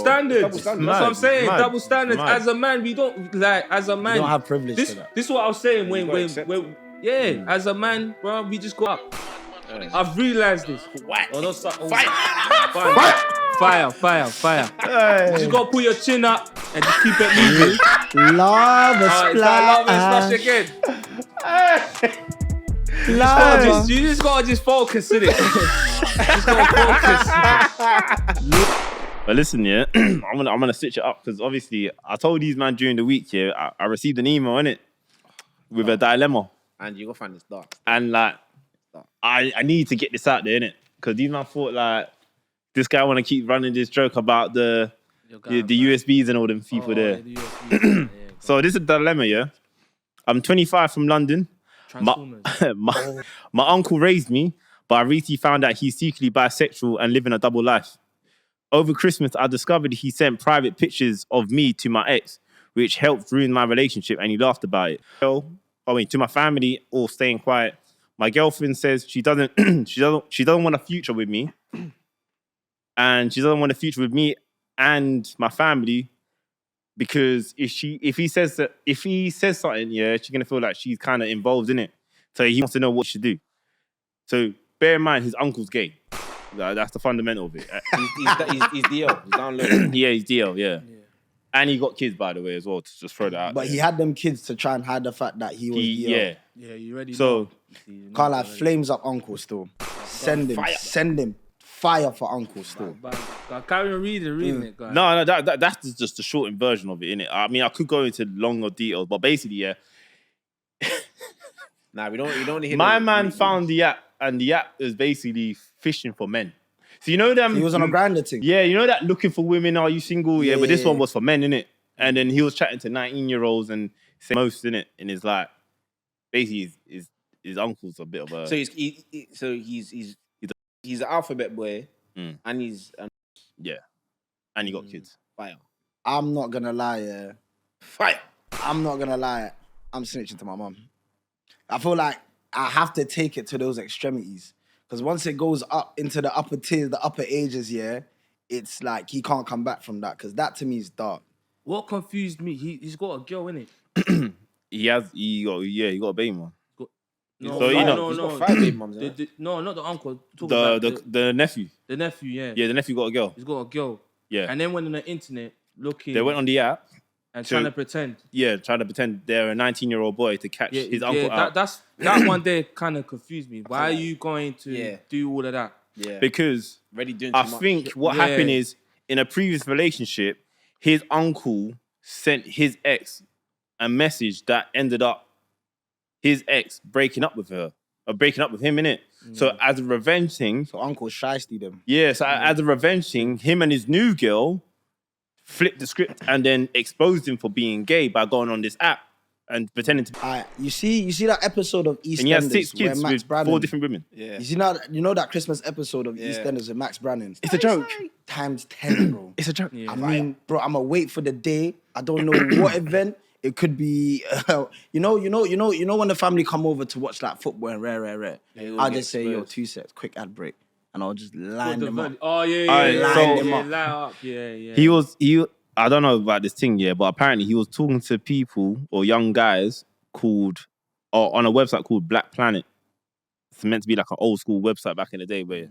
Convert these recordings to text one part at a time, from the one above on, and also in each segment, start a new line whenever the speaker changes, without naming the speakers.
standards. That's what I'm saying.
Mad.
Double standards.
Mad.
As a man, we don't like. As a man,
You don't have privilege
this,
to that.
This is what I was saying when as a man, bro, we just go up. I've realised this.
What?
Oh, no, fire.
Hey.
You just gotta put your chin up and just keep it moving.
Lava
Love and splash again. You just gotta just focus in it. Just gotta focus.
But listen, yeah, I'm gonna stitch it up because obviously I told these man during the week, yeah, I received an email in it with a dilemma,
And you go find this dark.
and like I need to get this out there, innit? Because these man thought like this guy want to keep running this joke about the USBs and all them people there. So this is a dilemma, yeah. I'm 25 from London. My uncle raised me, but I recently found out he's secretly bisexual and living a double life. Over Christmas, I discovered he sent private pictures of me to my ex, which helped ruin my relationship, and he laughed about it. To my family, all staying quiet. My girlfriend says she doesn't want a future with me, and she doesn't want a future with me and my family because if he says something, yeah, she's gonna feel like she's kind of involved in it. So he wants to know what she should do. So bear in mind, his uncle's gay. That's the fundamental of it.
He's DL. He's down low.
Yeah, he's DL. Yeah. And he got kids, by the way, as well. To just throw that out.
But he had them kids to try and hide the fact that he was DL.
Yeah, you ready?
So
Can't like flames up uncle still. Send him. Fire for uncle still.
Carry on reading it, guys.
No, that's just the shortened version of it, innit? I mean, I could go into longer details, but basically, yeah.
Nah, we don't hear
My man found the app, and the app is basically fishing for men. So you know them.
He was on a grinder thing.
Yeah, you know that looking for women, are you single? Yeah, but this one was for men, innit? And then he was chatting to 19-year-olds and saying most, innit? And it's like, basically, his uncle's a bit of a...
So he's an alphabet boy, and he's...
yeah, and he got kids.
Fire.
I'm not gonna lie, yeah.
Fire.
I'm not gonna lie. I'm snitching to my mum. I feel like I have to take it to those extremities. Because once it goes up into the upper tiers, the upper ages, yeah, it's like he can't come back from that. Because that to me is dark.
What confused me, he's got a girl, innit?
He got a baby mom.
He's got 5 baby mums.
No, not the uncle.
The nephew.
The nephew, yeah.
Yeah, the nephew got a girl.
He's got a girl.
Yeah.
And then went on the internet looking.
They went on the app.
And trying to pretend.
Yeah, trying to pretend they're a 19-year-old boy to catch his uncle out.
That one there kind of confused me. Why are you going to do all of that?
Yeah.
Because I think what happened is, in a previous relationship, his uncle sent his ex a message that ended up his ex breaking up with her. Or breaking up with him, innit? So as a revenge thing...
So uncle shiesty them.
Yeah, so as a revenge thing, him and his new girl flipped the script and then exposed him for being gay by going on this app and pretending to be...
You see that episode of EastEnders
and he has 6 kids
where
with 4 different women.
Yeah.
You know that Christmas episode of EastEnders with Max Brannan?
It's a joke.
Times 10, bro.
It's a joke.
Yeah.
I mean, bro, I'm gonna wait for the day. I don't know what event. It could be, you know when the family come over to watch like football and rare. I'll just say, yo, 2 sets, quick ad break. And I'll just line them up.
Oh, yeah.
Line them up.
Yeah.
He I don't know about this thing, yeah, but apparently he was talking to people or young guys on a website called Black Planet. It's meant to be like an old school website back in the day where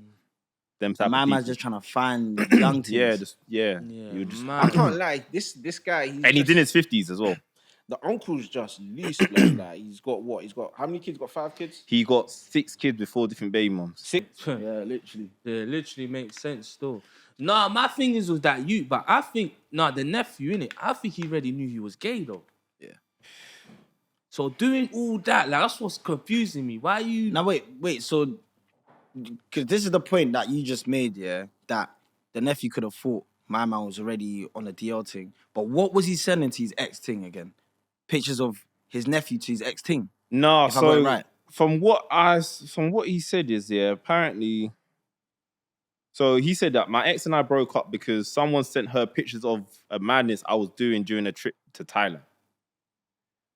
them type of people.
man's just trying to find young teams.
I can't lie. This guy...
And he's in his 50s as well.
The uncle's just loose like that. He's got what? He's got... How many kids? Got 5 kids?
He got 6 kids with 4 different baby moms.
6?
Yeah, literally.
Yeah, literally makes sense still. Nah, my thing is with that but I think, the nephew, innit? I think he already knew he was gay, though.
Yeah.
So doing all that, like, that's what's confusing me. Why are you...
Now, wait, so... Because this is the point that you just made, yeah? That the nephew could have thought my man was already on a DL thing. But what was he sending to his ex thing again? Pictures of his nephew to his ex thing?
No,
if so right.
from what he said is, apparently... So he said that my ex and I broke up because someone sent her pictures of a madness I was doing during a trip to Thailand.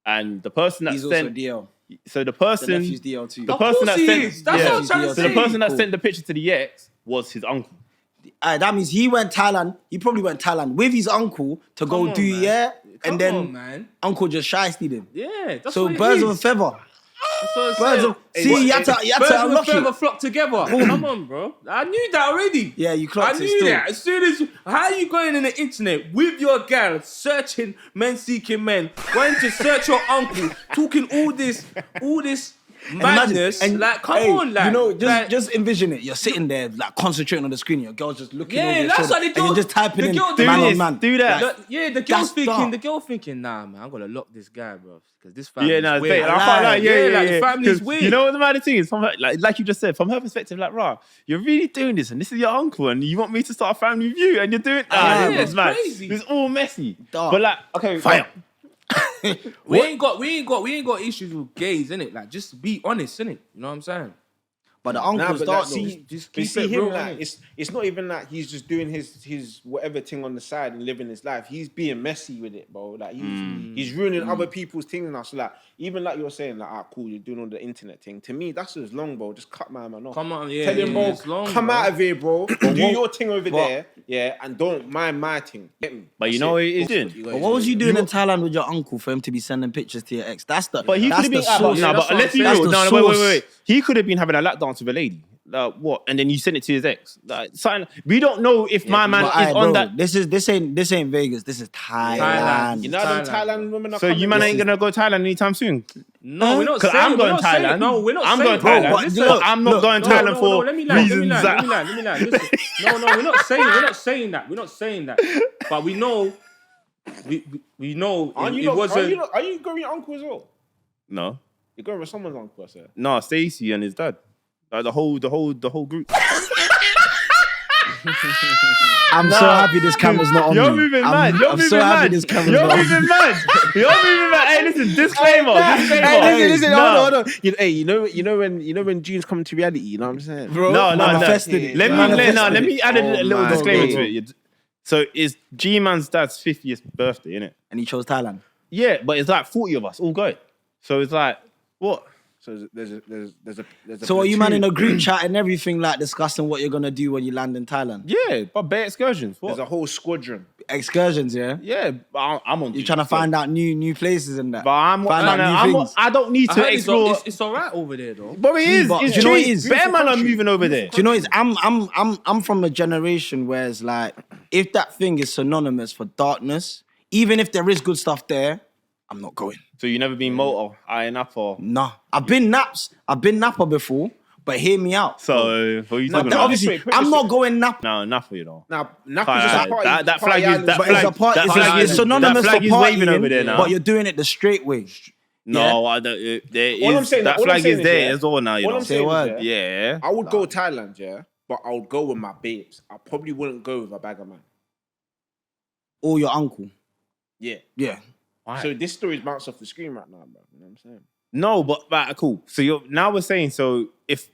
And the person that
He's
sent...
also DL.
So the person...
The nephew's DL too.
The person that sent...
That's what I'm trying to
So
say.
the person that sent the picture to the ex was his uncle.
that means he went Thailand. He probably went Thailand with his uncle to go
Come on,
do
man.
and
Come
then
on, man.
uncle just shiested him.
Yeah, that's
So
what it
birds of a
is.
feather.
That's what I'm
Birds
saying.
of see, you had to
Birds of a
unlock
feather
it.
flock together. Come on, bro. I knew that already.
Yeah, you clocked
I
it
knew
still.
that. As soon as how you going in the internet with your gal searching men seeking men, going to search your uncle, talking all this madness.
And
like, come
hey,
on, like,
you know,
like,
just envision it. You're sitting there, like concentrating on the screen. Your girl's just looking over
yeah,
your
that's
shoulder,
how they
and
do.
you're just typing
the
in
girl,
man
this,
on man.
do that.
Like,
the girl
dark.
thinking, nah, man, I'm gonna lock this guy, bro, because this family's
Yeah, no,
weird.
I can't lie. Yeah,
like, the family's
'Cause
weird.
You know what the matter thing is? From her, like you just said, from her perspective, like, rah, you're really doing this, and this is your uncle, and you want me to start a family with you, and you're doing
Yeah,
it's
it's
mad.
crazy.
It's all messy.
Dark.
But like, okay,
Fire.
We ain't got issues with gays, innit? Like, just be honest, innit? You know what I'm saying?
But the
Nah,
uncle's
but
dark
that,
though.
see,
Just
but
keep
see
it
him
real,
like
innit?
it's not even like he's just doing his whatever thing on the side and living his life. He's being messy with it, bro. Like he's ruining other people's things now. So like even like you're saying, like, cool, you're doing all the internet thing. To me, that's just long, bro. Just cut my man off.
Come on, yeah.
Tell him, bro,
it's long,
come
bro.
out of here, bro. Do your thing over there, yeah, and don't mind my thing. Get me?
But you
That's
know what
it.
it is doing?
But what was you doing in Thailand with your uncle for him to be sending pictures to your ex? That's the.
But he could
that's
have been.
the source.
Yeah,
No,
that's
but
what
let's
I'm
be
saying.
real.
That's
No,
the
wait.
source.
He could have been having a lap dance with a lady. Like what? And then you sent it to his ex. Like something. We don't know if my man
But,
is
aight,
on
bro,
that.
this ain't Vegas. This is Thailand.
You know them Thailand women are
So you
coming,
man
bro.
ain't gonna go Thailand anytime soon.
No, we're not
'Cause
saying.
I'm
we're
going
not saying-
Thailand.
No, we're not
I'm
saying.
going
Bro,
Thailand.
but listen,
But I'm not going Thailand for
let me
reasons
land.
that.
Let me land. Listen, no, we're not saying that. We're not saying that. But we know, we know
Are
it
you
wasn't.
are you going with your uncle as well?
No,
You're going with someone's uncle, I said.
no, Stacey and his dad. Like the whole group.
I'm so happy this camera's not on
You're
me.
moving
I'm,
mad. You're
I'm
moving
so happy
mad.
this camera's
You're
not on me.
moving mad. You're moving mad. Hey, listen, disclaimer.
Hey, listen,
No.
hold on. You know when dreams come to reality, you know what I'm saying?
Bro,
No.
manifested it.
Let
Manifested
me add a
Oh
little
my
disclaimer
God.
to it. So it's G-Man's dad's 50th birthday, innit?
And he chose Thailand.
Yeah, but it's like 40 of us all going. So it's like, what?
So there's a
So are you man in
platoon.
a group chat and everything, like discussing what you're gonna do when you land in Thailand?
Yeah, but bare excursions.
There's
What?
a whole squadron.
Excursions, yeah.
Yeah, I'm on.
You're trying to find out new places and that.
But I'm
find
trying
out new
to.
things.
I don't need
I
to
heard
explore.
it's all right over there though.
But it is.
But
It's
do you know what it
cheap.
is?
Better man are moving over there.
Do you know what it is? I'm from a generation where it's like, if that thing is synonymous for darkness, even if there is good stuff there, I'm not going.
So you never been motor, eyeing up or.
Nah. I've been Napa before, but hear me out.
So what are you
But
talking about?
obviously, I'm not going Napa.
No, Napa, you know.
Now, Napa's just a party.
That
party
flag is
island.
that
But
flag.
it's a part.
that
It's,
flag
it's
is-
synonymous
that flag
for
is waving
partying,
over there now.
but you're doing it the straight way.
No, I don't. There
All I'm
is
saying-
that
all I'm
flag
saying
is
is,
there
yeah,
as well now. You
all
know.
I'm
Say
saying
word.
is,
Yeah.
I would go Thailand, yeah, but I would go with my babes. I probably wouldn't go with a bagger man.
Or your uncle.
Yeah.
Yeah.
Why?
So this story is bounced off the screen right now, bro. You know what I'm saying?
No, but right, cool. So we're saying so if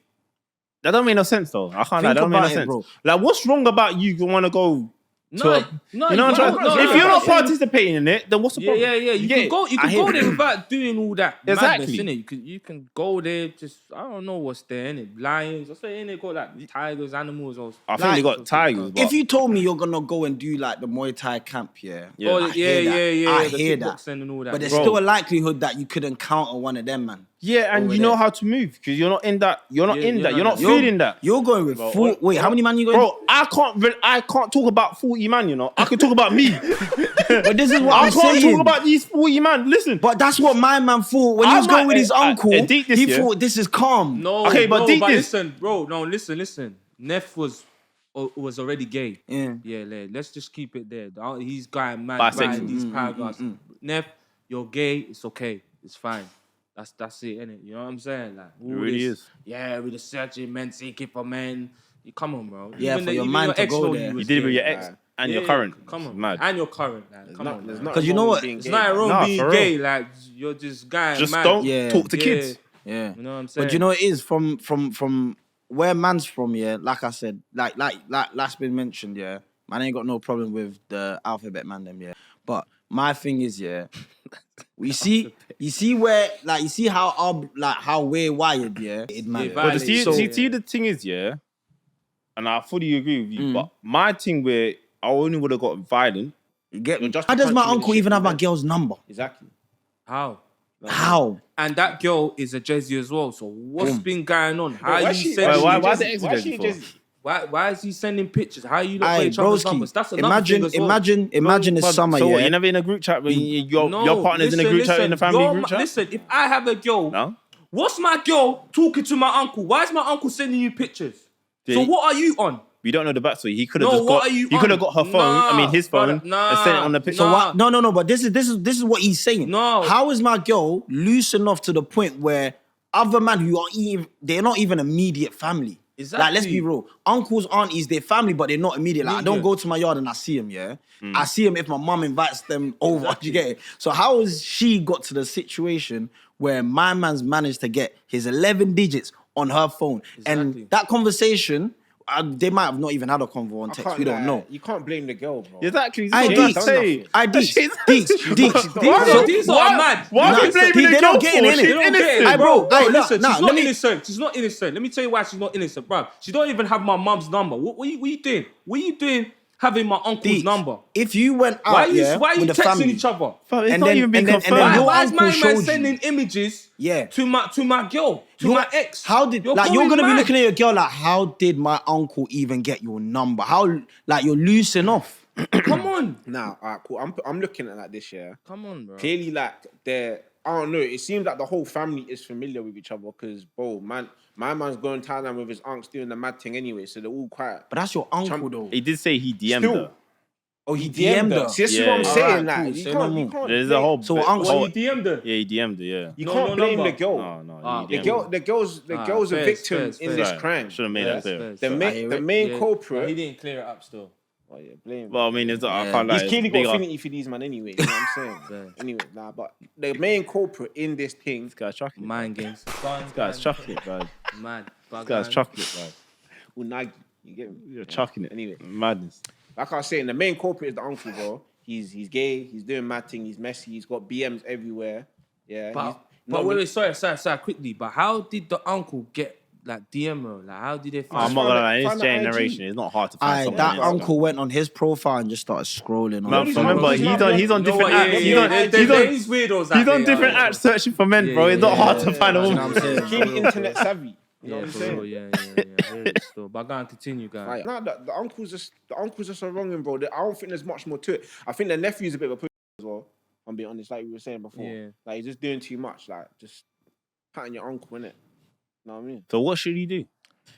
that don't make no sense though. I can't lie,
Think
that don't make no
about it,
sense.
bro.
Like, what's wrong about you want to go?
No,
you know what I'm trying.
no,
If
no,
you're
no,
not
no.
participating in it, then what's the problem?
Yeah. You
get
can
it?
go. You
I
can
hear
go
it.
there without doing all that
Exactly.
madness, innit? You can go there. Just I don't know what's there, innit? Lions. I say, innit? Got like tigers, animals, or
I think they got tigers. But
If you told me you're gonna go and do like the Muay Thai camp, yeah,
Yeah.
Oh,
I hear that. I
the
hear that.
kickboxing and all that.
But there's
Bro.
still a likelihood that you could encounter one of them, man.
yeah, and
over
you know
there.
how to move because you're not in that. You're not
Yeah,
in
you're
that.
not
You're not
in
You're-
feeling that.
You're going with full. Wait, how many man you going?
Bro, I can't talk about 40 man. You know, I can talk about me.
But this is what
I
I'm
can't
saying.
talk about these 40 man. Listen,
But that's what my man thought when he
I
was going
might-
with his uncle.
deep this
He
year.
thought this is calm.
No,
Okay, but
no,
dig
but
this.
listen, bro. No, listen. Neff was already gay.
Yeah.
Yeah. Let's just keep it there. He's going mad
Bisexual.
writing these paragraphs. Neff, you're gay. It's okay. It's fine. That's it, innit? You know what I'm saying? Like, all
really
this,
is.
Yeah, with the searching men, seeking for men. Come on, bro.
Yeah, for your
even
man to
ex
go
know
there.
you
you
was
did it with
gay.
your ex and your
Yeah,
current.
Come on,
mad.
And your current. Like, come on,
There's
man.
not
'Cause you know what?
being
It's
gay.
not wrong
Nah,
being
for real.
gay. Like, you're just going
Just
mad.
don't
Yeah.
talk to kids.
Yeah.
You know what I'm saying?
But you know what it is from where man's from, yeah. Like I said, like last been mentioned, yeah. Man ain't got no problem with the alphabet man them, yeah. But my thing is, yeah. you see where like you see how how we're wired, yeah.
Yeah,
But
violent.
see,
So-
see, the thing is, yeah. and I fully agree with you. But my thing where I only would have got violent.
You get me?
Just
How does my
punching with
uncle
the
even
shit,
have my
man.
girl's number?
Exactly.
How?
How?
And that girl is a Jezzy as well. So what's been going on? How
Why
are you
she-
sending?
Why
Jezzy?
the ex
Why she
for?
Jezzy?
Why is he sending pictures? How are you not got
Aye,
each other's
broski.
numbers? That's another thing as well.
Imagine it's
But-
summer,
So
yeah.
what, you're never in a group chat, but your
No,
partner's in a group chat in the family
your
group chat?
Listen, if I have a girl,
No?
what's my girl talking to my uncle? Why is my uncle sending you pictures?
Yeah,
So
he-
what are you on?
We don't know the backstory. He could have
No,
just
what
got.
are you
He could have
on?
got her phone. His phone,
brother,
and sent it on the picture.
So
Nah.
what? No. But this is what he's saying.
No.
How is my girl loose enough to the point where other men who are even they're not even immediate family. Like, let's be
Exactly.
real. Uncles, aunties, they're family, but they're not immediate. Like, I don't
Immediate.
go to my yard and I see them, yeah? I see them if my mum invites them over. Do you get it? So how has she got to the situation where my man's managed to get his 11 digits on her phone?
Exactly.
And that conversation, they might have not even had a convo on text. We don't know.
You can't blame the girl, bro.
Exactly.
I
That's
did.
what I'm saying.
I did.
She's-
These are mad.
Why are you blaming the
they
girl
don't get
for?
it,
She's
innit?
They don't get
innocent.
it,
Aye,
bro.
bro,
Listen,
nah,
she's
let
not
me-
innocent. She's not innocent. Let me tell you why she's not innocent, bro. She don't even have my mum's number. What you doing? What you doing having my uncle's
Deeks,
number?
If you went out,
Why are you
yeah,
why are you
with the
texting
family,
each other?
Fam, it's
And
not
then-
even been
and then- and then
confirmed.
your
Why is
uncle
my man
showed you.
sending images
Yeah.
to my girl, to
Your-
my ex?
How did you're
going
gonna be
mad.
looking at your girl like, how did my uncle even get your number? How like you're loose enough?
Come on.
Nah, alright, cool. I'm looking at like this, yeah.
Come on, bro.
Clearly, like they're, I don't know. It seems like the whole family is familiar with each other because, bro, my man's going to Thailand with his aunts doing the mad thing anyway, so they're all quiet.
But that's your uncle
Chump-
though.
He did say he DM'd
Still.
her.
Oh, he DM'd her.
See, this is
Yeah,
what I'm
yeah.
saying.
Alright,
Like,
cool,
you
say no
can't, you
more.
can't.
There's a
blame-
whole.
So
bit-
uncle-
whole-
You DM'd her.
Yeah, he DM'd her. Yeah.
You
No,
can't
no
blame
number.
the girl.
No,
Ah,
he
The
DM'd her.
girl's a
fairs,
victim
fairs,
in
fairs.
this
Sorry,
crime.
should have made that clear.
The main culprit.
He didn't clear it up still.
Oh yeah, blame.
Well, I mean, I can't lie.
He's
it's
clearly
big
got
up.
affinity for these man anyway. You know what I'm saying? Anyway, nah, but the main culprit in this thing.
This guy's chocolate.
Mind games.
This guy's chocolate, bro.
Mad.
This guy's chocolate, bro.
Unagi. You get me?
You're chucking it.
Anyway.
Madness.
Like I was saying, the main culprit is the uncle, bro. He's gay. He's doing mad thing. He's messy. He's got BMs everywhere. Yeah.
But wait, sorry, quickly. But how did the uncle get like DM her? Like, how did they find?
I'm not gonna lie. In this
find the IG.
generation, it's not hard to find
Aye,
someone.
that
on Instagram.
uncle went on his profile and just started scrolling on.
Man,
his
remember,
phone.
he's on
You know
different
what,
apps. He's on
These weirdos.
He's on different apps searching for men, bro. It's not hard to find a
You know
woman.
what I'm saying?
Clearly internet savvy. You know
Yeah,
what I'm
for
saying?
real, yeah. I hear it still. But go on, continue, guys.
Right. Nah, the uncle's just a wronging, bro. I don't think there's much more to it. I think the nephew's a bit of a pussy as well. I'm being honest, like we were saying before.
Yeah.
Like he's just doing too much. Like just patting your uncle, innit? Know what I mean?
So what should he do?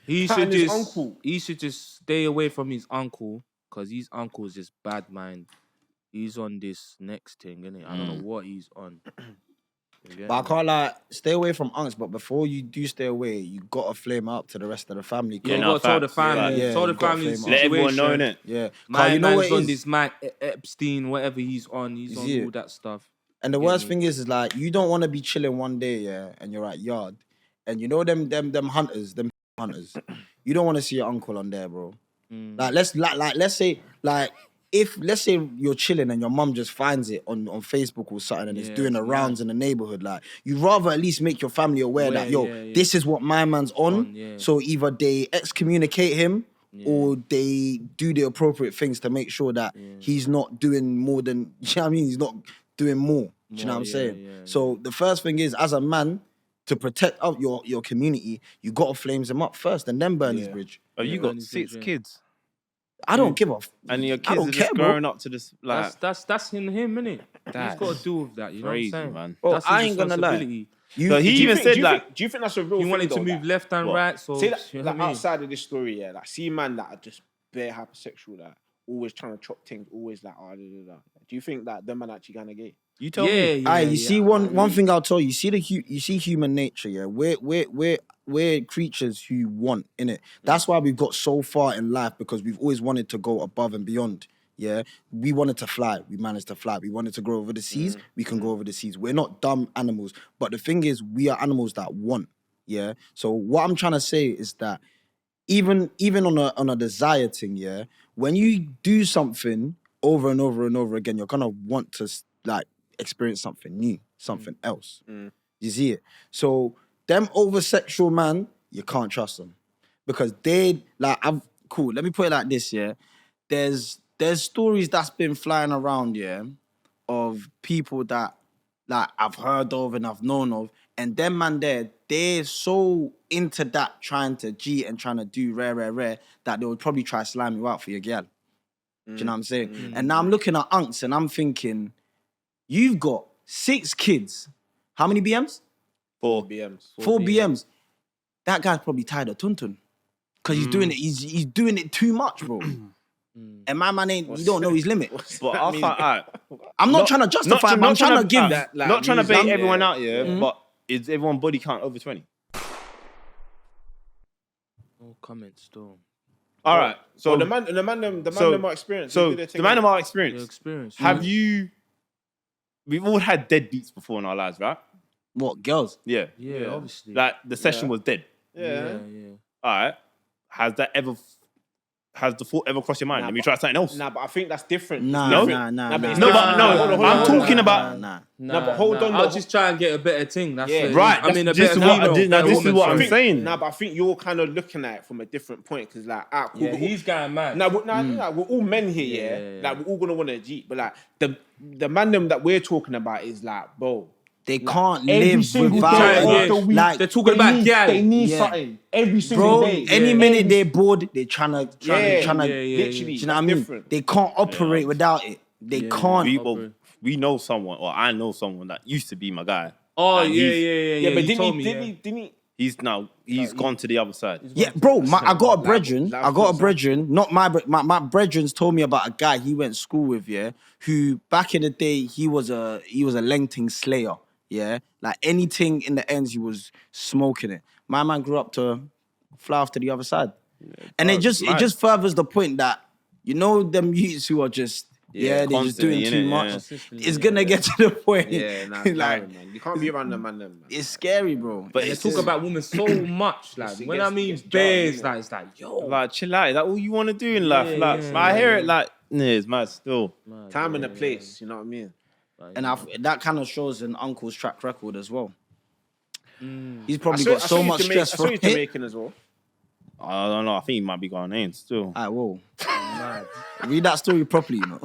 He
Patting
should
his
just
uncle.
he should just stay away from his uncle because his uncle's just bad mind. He's on this next thing, innit? I don't know what he's on. You get
But I
me?
can't like stay away from unks. But before you do stay away, you gotta flame up to the rest of the family.
Yeah, you
no,
gotta tell the
facts.
family,
Yeah,
tell the
you gotta
family the
flame up.
Let everyone know,
situation.
innit?
Yeah,
My
you know
man's
what it
on
is?
this man Epstein, whatever he's on. He's
You
on
see
all
it?
that stuff.
And the
Get
worst
me?
thing is like you don't want to be chilling one day, yeah, and you're at yard, and you know them hunters, them hunters. You don't want to see your uncle on there, bro. Like let's say if let's say you're chilling and your mum just finds it on Facebook or something and it's
Yeah,
doing the
it's
rounds in the neighborhood, like you'd rather at least make your family aware that this is what my man's on.
yeah.
So either they excommunicate him or they do the appropriate things to make sure that he's not doing more than you know what I mean, he's not doing more. Do you know what I'm saying? So the first thing is as a man, to protect up your community, you gotta flames him up first and then burn his bridge.
Oh, you
Yeah,
got
only
6
things, yeah.
kids,
I don't give a
and your
I
kids
don't
are
care,
just
bro.
growing up to this like.
That's him, innit? He's
That's
got to deal with that. You
crazy,
know what I'm saying?
man.
Bro,
That's his
I ain't gonna lie.
responsibility.
So he even said like,
do you think that's a real
He
thing,
wanted to
though,
move
that-
left and
What?
right. So
Say that,
you know
like,
what I mean?
outside of this story, yeah, like see man that are just bare hypersexual, like always trying to chop things, always like Do you think that them man actually kind of gay?
you tell me.
Aye, you see one thing I'll tell you. You see human nature. Yeah, we're creatures who want in it. That's why we've got so far in life because we've always wanted to go above and beyond. Yeah, we wanted to fly. We managed to fly. We wanted to grow over the seas. We can go over the seas. We're not dumb animals. But the thing is, we are animals that want. Yeah. So what I'm trying to say is that even on a desire thing, yeah, when you do something over and over and over again, you're gonna want to like experience something new, something else. You see it? So them over sexual man, you can't trust them because they like cool. Let me put it like this, yeah. There's stories that's been flying around, yeah, of people that like I've heard of and I've known of, and them man there, they're so into that trying to cheat and trying to do rare that they would probably try to slime you out for your girl. Do you know what I'm saying? And now I'm looking at unks and I'm thinking, you've got 6 kids. How many BMs?
4
BMs.
4 BMs. That guy's probably tired of tuntun. Because he's doing it, he's doing it too much, bro. And my man ain't, you don't know his limit.
But I can't.
I'm not trying to justify, but I'm trying to give
that, like,
not trying to bait
music,
everyone
yeah.
out, yeah. But is everyone body count over 20?
No comments, though.
All right. So
the man more experience.
So the man of our
Your
experience.
experience.
Have you? We've all had deadbeats before in our lives, right?
What, girls?
Yeah.
Yeah, obviously.
Like the session was dead.
yeah.
All right. Has the thought ever crossed your mind?
Nah,
Let me try something else.
Nah, but I think that's different.
Nah,
No.
nah.
but it's
No,
different.
but no,
Hold on,
I'm talking about.
Nah.
but hold on,
I'll
though.
just try and get a better thing. That's
Yeah.
it.
Right,
I mean, a
this
better
is what I
female,
did- now
better
this is
woman,
what I'm
sorry.
saying.
Nah, but I think you're kind of looking at it from a different point because, like, cool.
Yeah, he's going mad.
We're all men here, yeah. Like, we're all gonna want to Jeep, but like the man them that we're talking about is like, bro.
They can't
Every
live
single
without
day
it.
of the
week,
Like,
They're talking about gal.
They need
Yeah.
something every single
bro,
day.
any minute they're bored, they're trying to,
literally.
do you know what I mean?
Different.
They can't operate without it. They can't.
We know someone, or I know someone that used to be my guy.
Oh,
And
yeah.
Yeah, but
you told me,
didn't he?
He's gone to the other side.
Yeah, bro, I got a brethren.
like,
I got a brethren. Not my brethren's told me about a guy he went to school with, yeah, who back in the day he was a lengthing slayer, yeah. Like anything in the ends, he was smoking it. My man grew up to fly off to the other side, and it just furthers the point that you know them youths who are just they're just doing
constantly,
too
innit?
much.
Yeah.
It's gonna get to the point.
Yeah, nah,
like
man. You can't be around them, man.
it's scary, bro.
But
They
it's
talk
just,
about women so much. Like,
It
when
gets-
I mean
gets jarring,
bears,
innit?
like, it's like, yo.
like, chill out. Is that all you want to do in life?
Yeah,
Like,
yeah,
I hear
yeah.
it like, it's mad still.
Time and a place. You know what I mean?
And that kind of shows an uncle's track record as well. He's
I
probably
saw-
got
I
so
saw you
much
Jamaican-
stress
I saw
from
you
it.
Jamaican as well.
I don't know. I think he might be Ghanaian still.
Alright, whoa. Read that story properly, you know.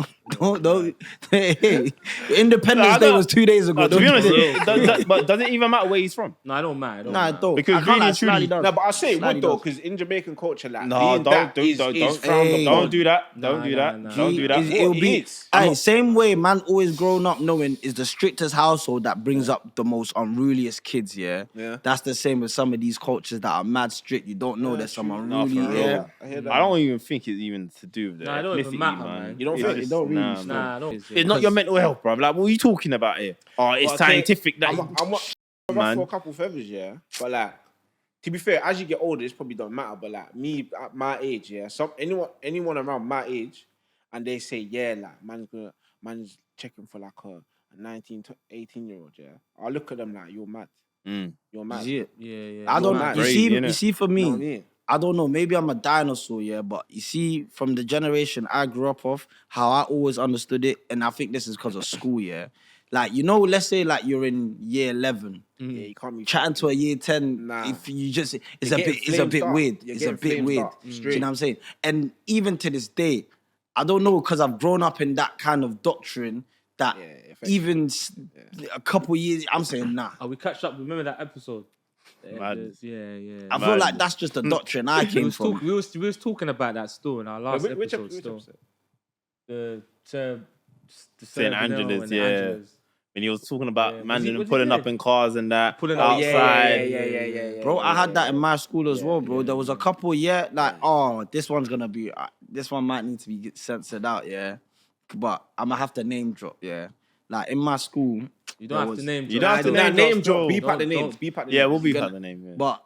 don't. Hey, Independence
I
Day
don't-
was 2 days ago.
To
don't
be
you
honest,
worry.
but does it even matter where he's from?
No, I don't mind.
Nah, it don't.
Because
I can't
really
lie,
and truly-
slightly does.
No, but I say it
Slightly
would though,
does.
because in Jamaican culture, like
No,
being that
don't
is frowned
Hey.
upon.
Don't do that. Don't do that.
nah.
Don't do that.
It'll be
it is.
aye, same way man always grown up knowing is the strictest household that brings up the most unruliest kids, yeah?
Yeah.
That's the same with some of these cultures that are mad strict. You don't know there's some
No,
unruly,
for real.
yeah.
I hear that.
I don't even think it's even to do with the
Nah, it don't even
ethnicity,
matter, man.
You don't
It's
think?
just-
It don't really
nah,
stop.
man.
Nah, I don't.
It's not your mental health, bro. Like, what are you talking about here? Oh, it's
But I think-
scientific. That
I'm rough
Man.
for a couple feathers, yeah. But like, to be fair, as you get older, this probably don't matter. But like me at my age, yeah, anyone around my age, and they say, yeah, like man's checking for like a 19 to 18-year-old, yeah. I look at them like, you're mad. You're mad.
See it?
Yeah.
I don't
mad.
you
Crazy,
see
innit?
you see for me,
You know what I mean?
I don't know, maybe I'm a dinosaur, yeah, but you see, from the generation I grew up of, how I always understood it, and I think this is because of school, yeah. Like, you know, let's say like you're in year 11,
Yeah, you can't be
chatting to a year 10,
Nah.
if you just, it's
You're
a bit,
getting
it's a
flamed
bit
up.
weird.
You're
It's a
getting
bit
flamed
weird.
up,
Do you
straight.
know what I'm saying? And even to this day, I don't know, because I've grown up in that kind of doctrine that
effectively.
even a couple years, I'm saying, nah.
Oh, we catch up. Remember that episode?
Madness.
Yeah.
I feel like that's just the doctrine I
we
came
was,
from.
we was talking about that still in our last
Which
episode. Still.
episode?
The
St.
Bernal
Angela's,
and the
yeah.
Angela's.
when he was talking about
Yeah.
man
Was he
and pulling
there?
up in cars and that
Pulling up-
outside.
Yeah.
Bro, I had that in my school as well, bro. There was a couple, this one's gonna be, this one might need to be censored out, yeah. But I'm gonna have to name drop, yeah. Like in my school,
You don't have to name.
You don't have to
Nah,
name
name
drop,
drop.
bro.
Beep out the
Don't-
names.
don't-
Beep out the
Yeah,
names.
we'll be
Gonna-
out the name. Yeah.
but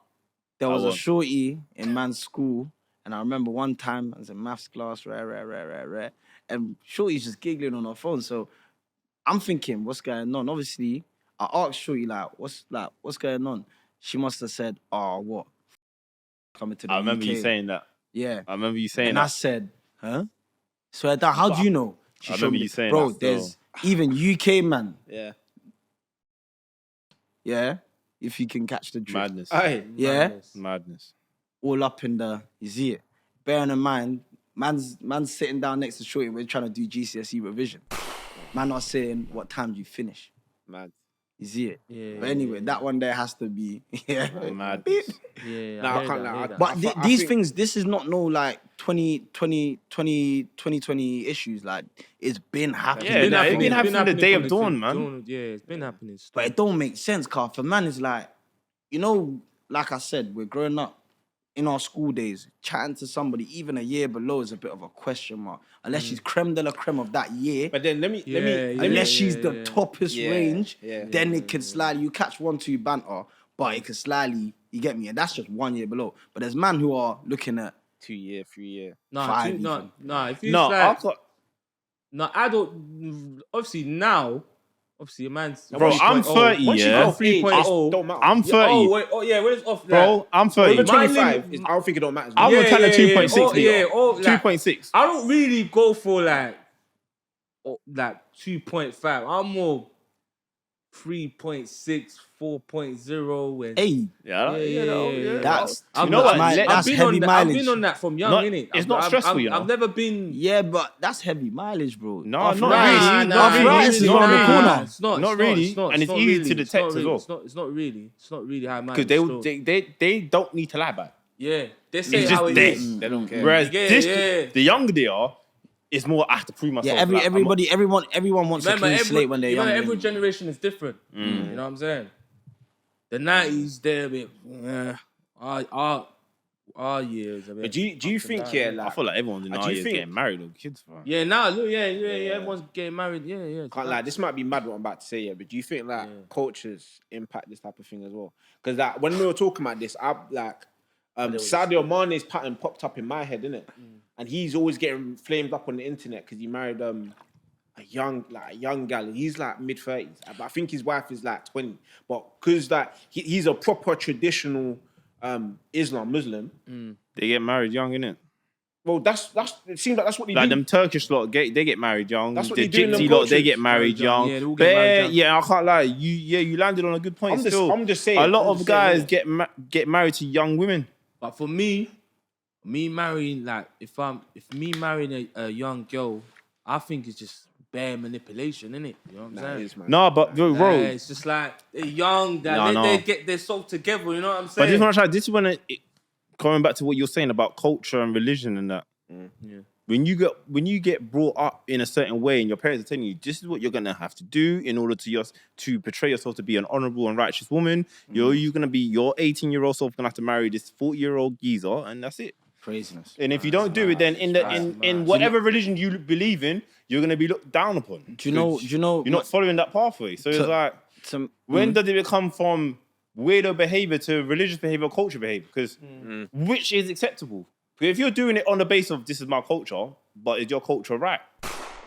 there was
I
a
won't.
shorty in man's school, and I remember one time I was in maths class, rare, and shorty's just giggling on her phone. So I'm thinking, what's going on? Obviously, I asked shorty what's going on? She must have said, "Oh, what? Coming to the
I remember
UK."
you saying that.
Yeah.
I remember you saying
And I
that.
said, huh? So how do you know? She
I
showed
remember
me
you saying
bro,
that still.
there's even UK man,
Yeah.
yeah, if you can catch the drift.
Madness.
Aye.
Yeah,
Madness.
all up in the, you see it. bearing in mind, man's sitting down next to Shorty, we're trying to do GCSE revision. Man not saying what time do you finish.
Mad.
You see it?
Yeah,
But anyway, that one there has to be
Mad.
Yeah,
Nah, I
hear
can't
that,
lie.
hear that.
But
I
these
think-
things, this is not no like 2020 issues. Like it's been happening.
Yeah,
It's
it's been happening the day of
from
dawn, man.
Yeah, it's been happening.
But it don't make sense, car. For man, it's like, you know, like I said, we're growing up in our school days, chatting to somebody even a year below is a bit of a question mark. Unless she's creme de la creme of that year.
But then let me
Unless she's the toppest range,
yeah.
then it can slightly, you catch 1-2 banter, but it can slightly, you get me? And that's just 1 year below. But there's man who are looking at
2 year, 3 year.
Nah,
Five
no,
even.
nah. If you
No,
like,
I've got.
no, I don't. Obviously now, obviously a man's.
Bro, I'm 30,
Once you
yeah.
go
3.0,
don't matter.
I'm 30.
Oh, wait, oh yeah, when it's off,
Bro, I'm 30.
Over
My
25,
limit-
I don't think it don't matter.
I
Yeah,
was trying to
yeah,
2.6.
oh, yeah, oh, like-
2.6.
I don't really go for like 2.5. I'm more 3.6, 4.0, and
hey,
Yeah.
that's
I've,
you know what,
I've,
that's
been
heavy
on that,
mileage.
I've been on that from young,
Not-
innit?
it's not stressful, you know.
I've never been.
Yeah, but that's heavy mileage, bro.
No,
Arthritis-
not really. Not really.
Arthritis is
Not
around the
really.
corner.
It's not.
Not
it's
really.
It's not,
And
it's
it's
not
easy
really,
to
it's not
detect as
really,
well.
It's not really. It's not really high mileage.
Because
still.
they don't need to lie about it.
Yeah, they say
It's
how
just
it
there.
is.
They don't care.
Whereas
Yeah,
this,
yeah.
the younger they are, it's more I have to prove myself.
Yeah,
like, I'm
everyone wants a
Remember,
clean slate when they're young.
every generation is different. You know what I'm saying? The 90s, they're a bit. Our years. A bit
But do you
up and
think,
down.
yeah,
I
like,
feel like everyone's in
do
our
you
years
think-
getting married or kids. Bro.
Yeah, now look, yeah, everyone's getting married. Yeah.
can't lie, this might be mad what I'm about to say, yeah, but do you think like cultures impact this type of thing as well? Because like when we were talking about this, I like Sadio Mane's pattern popped up in my head, innit? And he's always getting flamed up on the internet because he married a young gal. He's like mid-30s, but I think his wife is like 20. But because like he's a proper traditional Islam Muslim.
They get married young, innit?
Well, that's it seems like that's what they
Like
do.
them Turkish lot, they get married young.
That's what
The
they do in them
Gypsy lot, they
cultures.
get married young.
Yeah, they all get married young.
Yeah, I can't lie. You landed on a good point.
I'm just saying.
A lot
I'm
of
just
guys
saying,
get married to young women.
But for me marrying if me marrying a young girl, I think it's just bare manipulation, innit? You know what I'm
Nah,
saying?
it is, man.
No, but bro,
It's just like they're young, that
No,
they
no.
get their soul together. You know what I'm
but
saying?
this is when coming back to what you're saying about culture and religion and that.
Yeah.
When you get brought up in a certain way and your parents are telling you this is what you're gonna have to do in order to portray yourself to be an honorable and righteous woman, you're gonna be your 18-year-old self gonna have to marry this 40-year-old geezer, and that's it.
Craziness.
And if you don't do it, then in whatever religion you believe in, you're gonna be looked down upon.
Do you know?
You're not following that pathway. So it's like, when does it become from weirdo behavior to religious behavior or culture behavior? Because which is acceptable? Because if you're doing it on the basis of this is my culture, but is your culture right?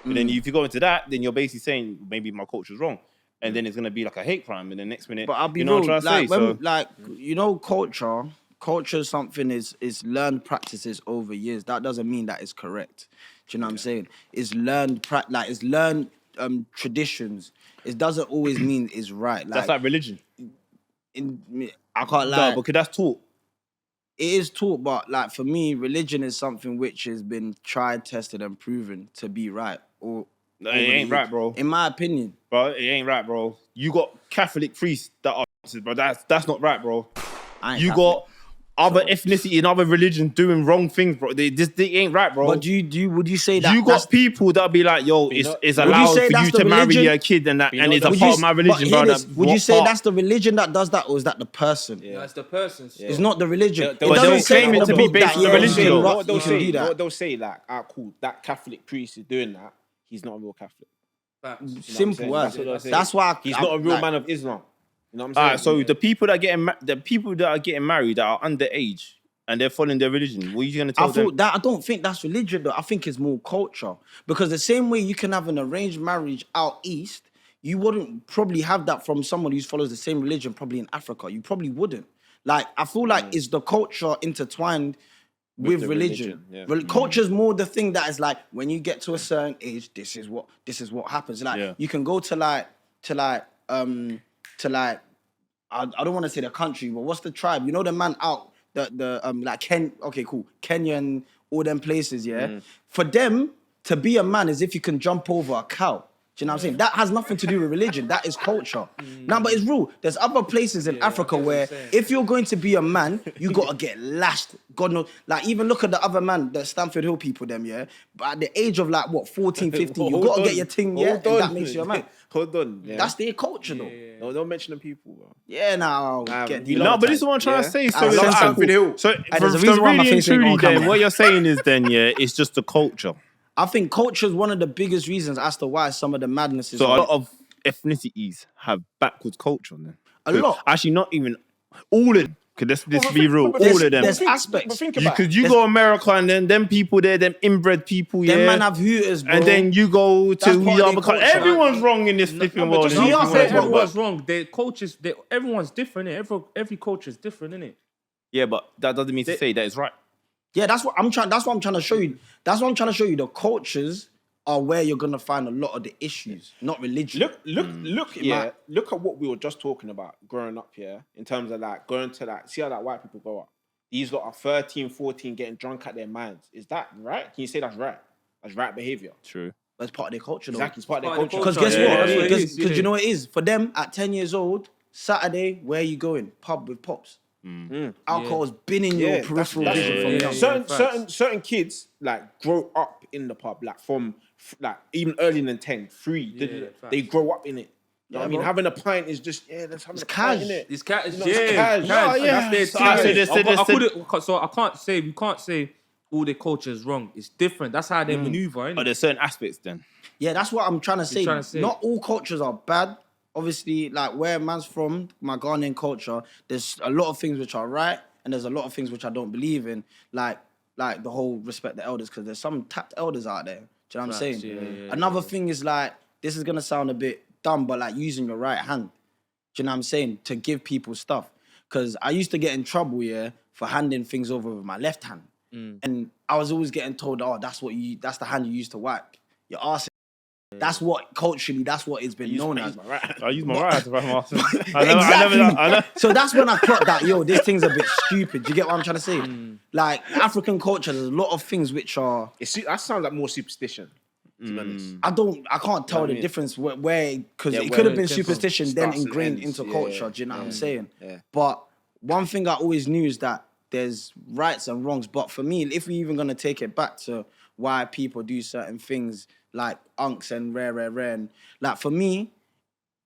And then if you go into that, then you're basically saying maybe my culture's wrong. And then it's gonna be like a hate crime. And the next minute,
But I'll be
you know
real,
what I'm trying to say?
culture is something is learned practices over years. That doesn't mean that it's correct. Do you know what I'm saying? It's learned it's learned traditions. It doesn't always mean it's right.
That's like religion.
I can't lie.
No, because that's taught.
It is taught, but like for me, religion is something which has been tried, tested, and proven to be right. Or
No, it ain't right, bro.
In my opinion,
Bro, it ain't right, bro. You got Catholic priests that are, bro. That's not right, bro.
I ain't
You
Catholic.
got other ethnicity in other religions doing wrong things, bro. They ain't right, bro.
But would you say that
you got people that be like, yo, it's
Would you
allowed
say
for
that's
you
the
to marry
religion?
your kid and that, and it's a
Would
part
you-
of my
but
religion,
hear
bro.
this, would you say that's the religion that does that, or is that the person?
That's the person.
It's not the religion.
But they'll claim it to be based on the religion, though.
What they'll say, like, cool, that Catholic priest is doing that. He's not a real Catholic.
Simple
That's
as.
what they'll say.
That's why
He's not a real man of Islam. You know what I'm saying?
Alright, so the people that are getting married that are underage and they're following their religion, what are you gonna tell them?
I don't think that's religion though. I think it's more culture. Because the same way you can have an arranged marriage out east, you wouldn't probably have that from someone who follows the same religion probably in Africa. You probably wouldn't. Like, I feel like it's the culture intertwined with
the
religion.
religion, yeah.
Culture's more the thing that is like, when you get to a certain age, this is what happens. Like, you can go to I don't want to say the country, but what's the tribe? You know the man out like Kenya and all them places, yeah. For them to be a man is if you can jump over a cow. Do you know what I'm saying? That has nothing to do with religion. That is culture. Nah, but it's real. There's other places in Africa where if you're going to be a man, you gotta get lashed. God knows. Like, even look at the other man, the Stanford Hill people, them, yeah. But at the age of like what, 14, 15, you gotta get your thing, yeah, and that makes you a man.
Hold on. Yeah.
That's their culture, though.
No, don't mention the people, bro.
Yeah, now get the
No, but this is what I'm trying to say. So,
I love
Stanford Hill.
So,
there's a
for
reason why my
really and
face ain't
truly,
on
then
camera.
what you're saying is then, yeah, it's just the culture.
I think culture is one of the biggest reasons as to why some of the madness is.
So a lot of ethnicities have backwards culture then.
A lot.
Actually, not even all of them. Could this be real?
but
All of them.
There's aspects.
But think about it.
Because you go America and then them people there, them inbred people, yeah.
Them man have hooters, bro.
And then you go to
That's part of their
other
culture.
everyone's wrong in this flipping world.
Just
and
not
everyone's
say
wrong.
everyone's wrong. Their cultures, everyone's different. Every culture is different, innit?
Yeah, but that doesn't mean to say that it's right.
Yeah, that's what I'm trying to show you. That's what I'm trying to show you. The cultures are where you're gonna find a lot of the issues, not religion.
Look at what we were just talking about growing up here, in terms of like going to like, see how like white people grow up. These lot are 13, 14, getting drunk at their minds. Is that right? Can you say that's right? That's right behavior.
True.
That's part of their culture, though.
Exactly, it's part of their culture.
Because guess
Yeah,
what?
that's what it is,
Because
yeah.
you know what it is? For them, at 10 years old, Saturday, where are you going? Pub with pops. Alcohol's been in your peripheral vision from young.
Certain kids like grow up in the pub, like from like even earlier than 10, 3. They grow up in it. You know what I mean?
bro.
Having a pint is just let's have a pint in it.
This cat is
No, it's cash.
That's their
So
thing. So I can't say we can't say all their culture is wrong. It's different. That's how they maneuver. Innit?
But there's certain aspects then.
Yeah, that's what I'm trying to say.
trying to say.
Not all cultures are bad. Obviously, like where man's from, my Ghanaian culture, there's a lot of things which are right, and there's a lot of things which I don't believe in. Like the whole respect the elders, because there's some tapped elders out there. Do you know what I'm saying?
Yeah,
Another thing is like, this is gonna sound a bit dumb, but like using your right hand. Do you know what I'm saying? To give people stuff. Because I used to get in trouble, yeah, for handing things over with my left hand. And I was always getting told, oh, that's the hand you use to wipe your arse. That's what culturally, that's what it's been known as.
I use my right hand to write my arse.
Exactly. So that's when I clocked that, yo, this thing's a bit stupid. Do you get what I'm trying to say? Like, African culture, there's a lot of things which are...
That sounds like more superstition, to be honest.
I can't tell the difference where because it could have been superstition then
starts and
ingrained
ends.
into
Yeah,
culture. Do you know what I'm saying?
Yeah.
But one thing I always knew is that there's rights and wrongs. But for me, if we're even gonna take it back to why people do certain things like unks and rare, and like for me,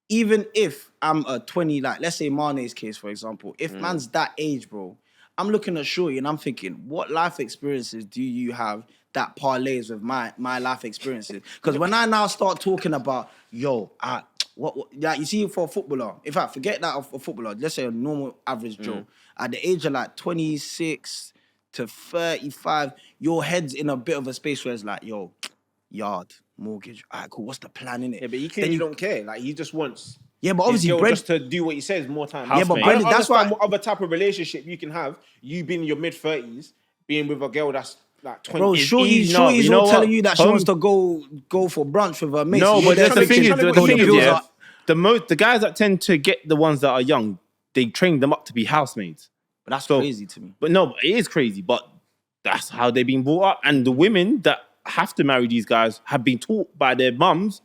even if I'm a 20, like let's say Mane's case, for example, if man's that age, bro, I'm looking at Shorty and I'm thinking, what life experiences do you have that parlays with my life experiences? Because when I now start talking about, yo, what like you see for a footballer, in fact, forget that of a footballer, let's say a normal average Joe, at the age of like 26 to 35, your head's in a bit of a space where it's like, yo, yard, mortgage, all right, cool, what's the plan in it?
Yeah, but he clearly don't care. Like, he just wants...
Yeah, but obviously,
his girl
bread,
just to do what he says more time.
Yeah, but
Housemate.
Brendan, that's why-
what other type of relationship you can have. You being in your mid-30s, being with a girl that's like 20.
bro, Shorty's all telling you that she wants to go for brunch with her mates.
No, but
they're
the thing is,
thinking,
the thing is,
bills
yeah,
are-
the guys that tend to get the ones that are young, they train them up to be housemaids.
But that's
So-
crazy to me.
But no, it is crazy. But that's how they've been brought up. And the women that have to marry these guys have been taught by their mums.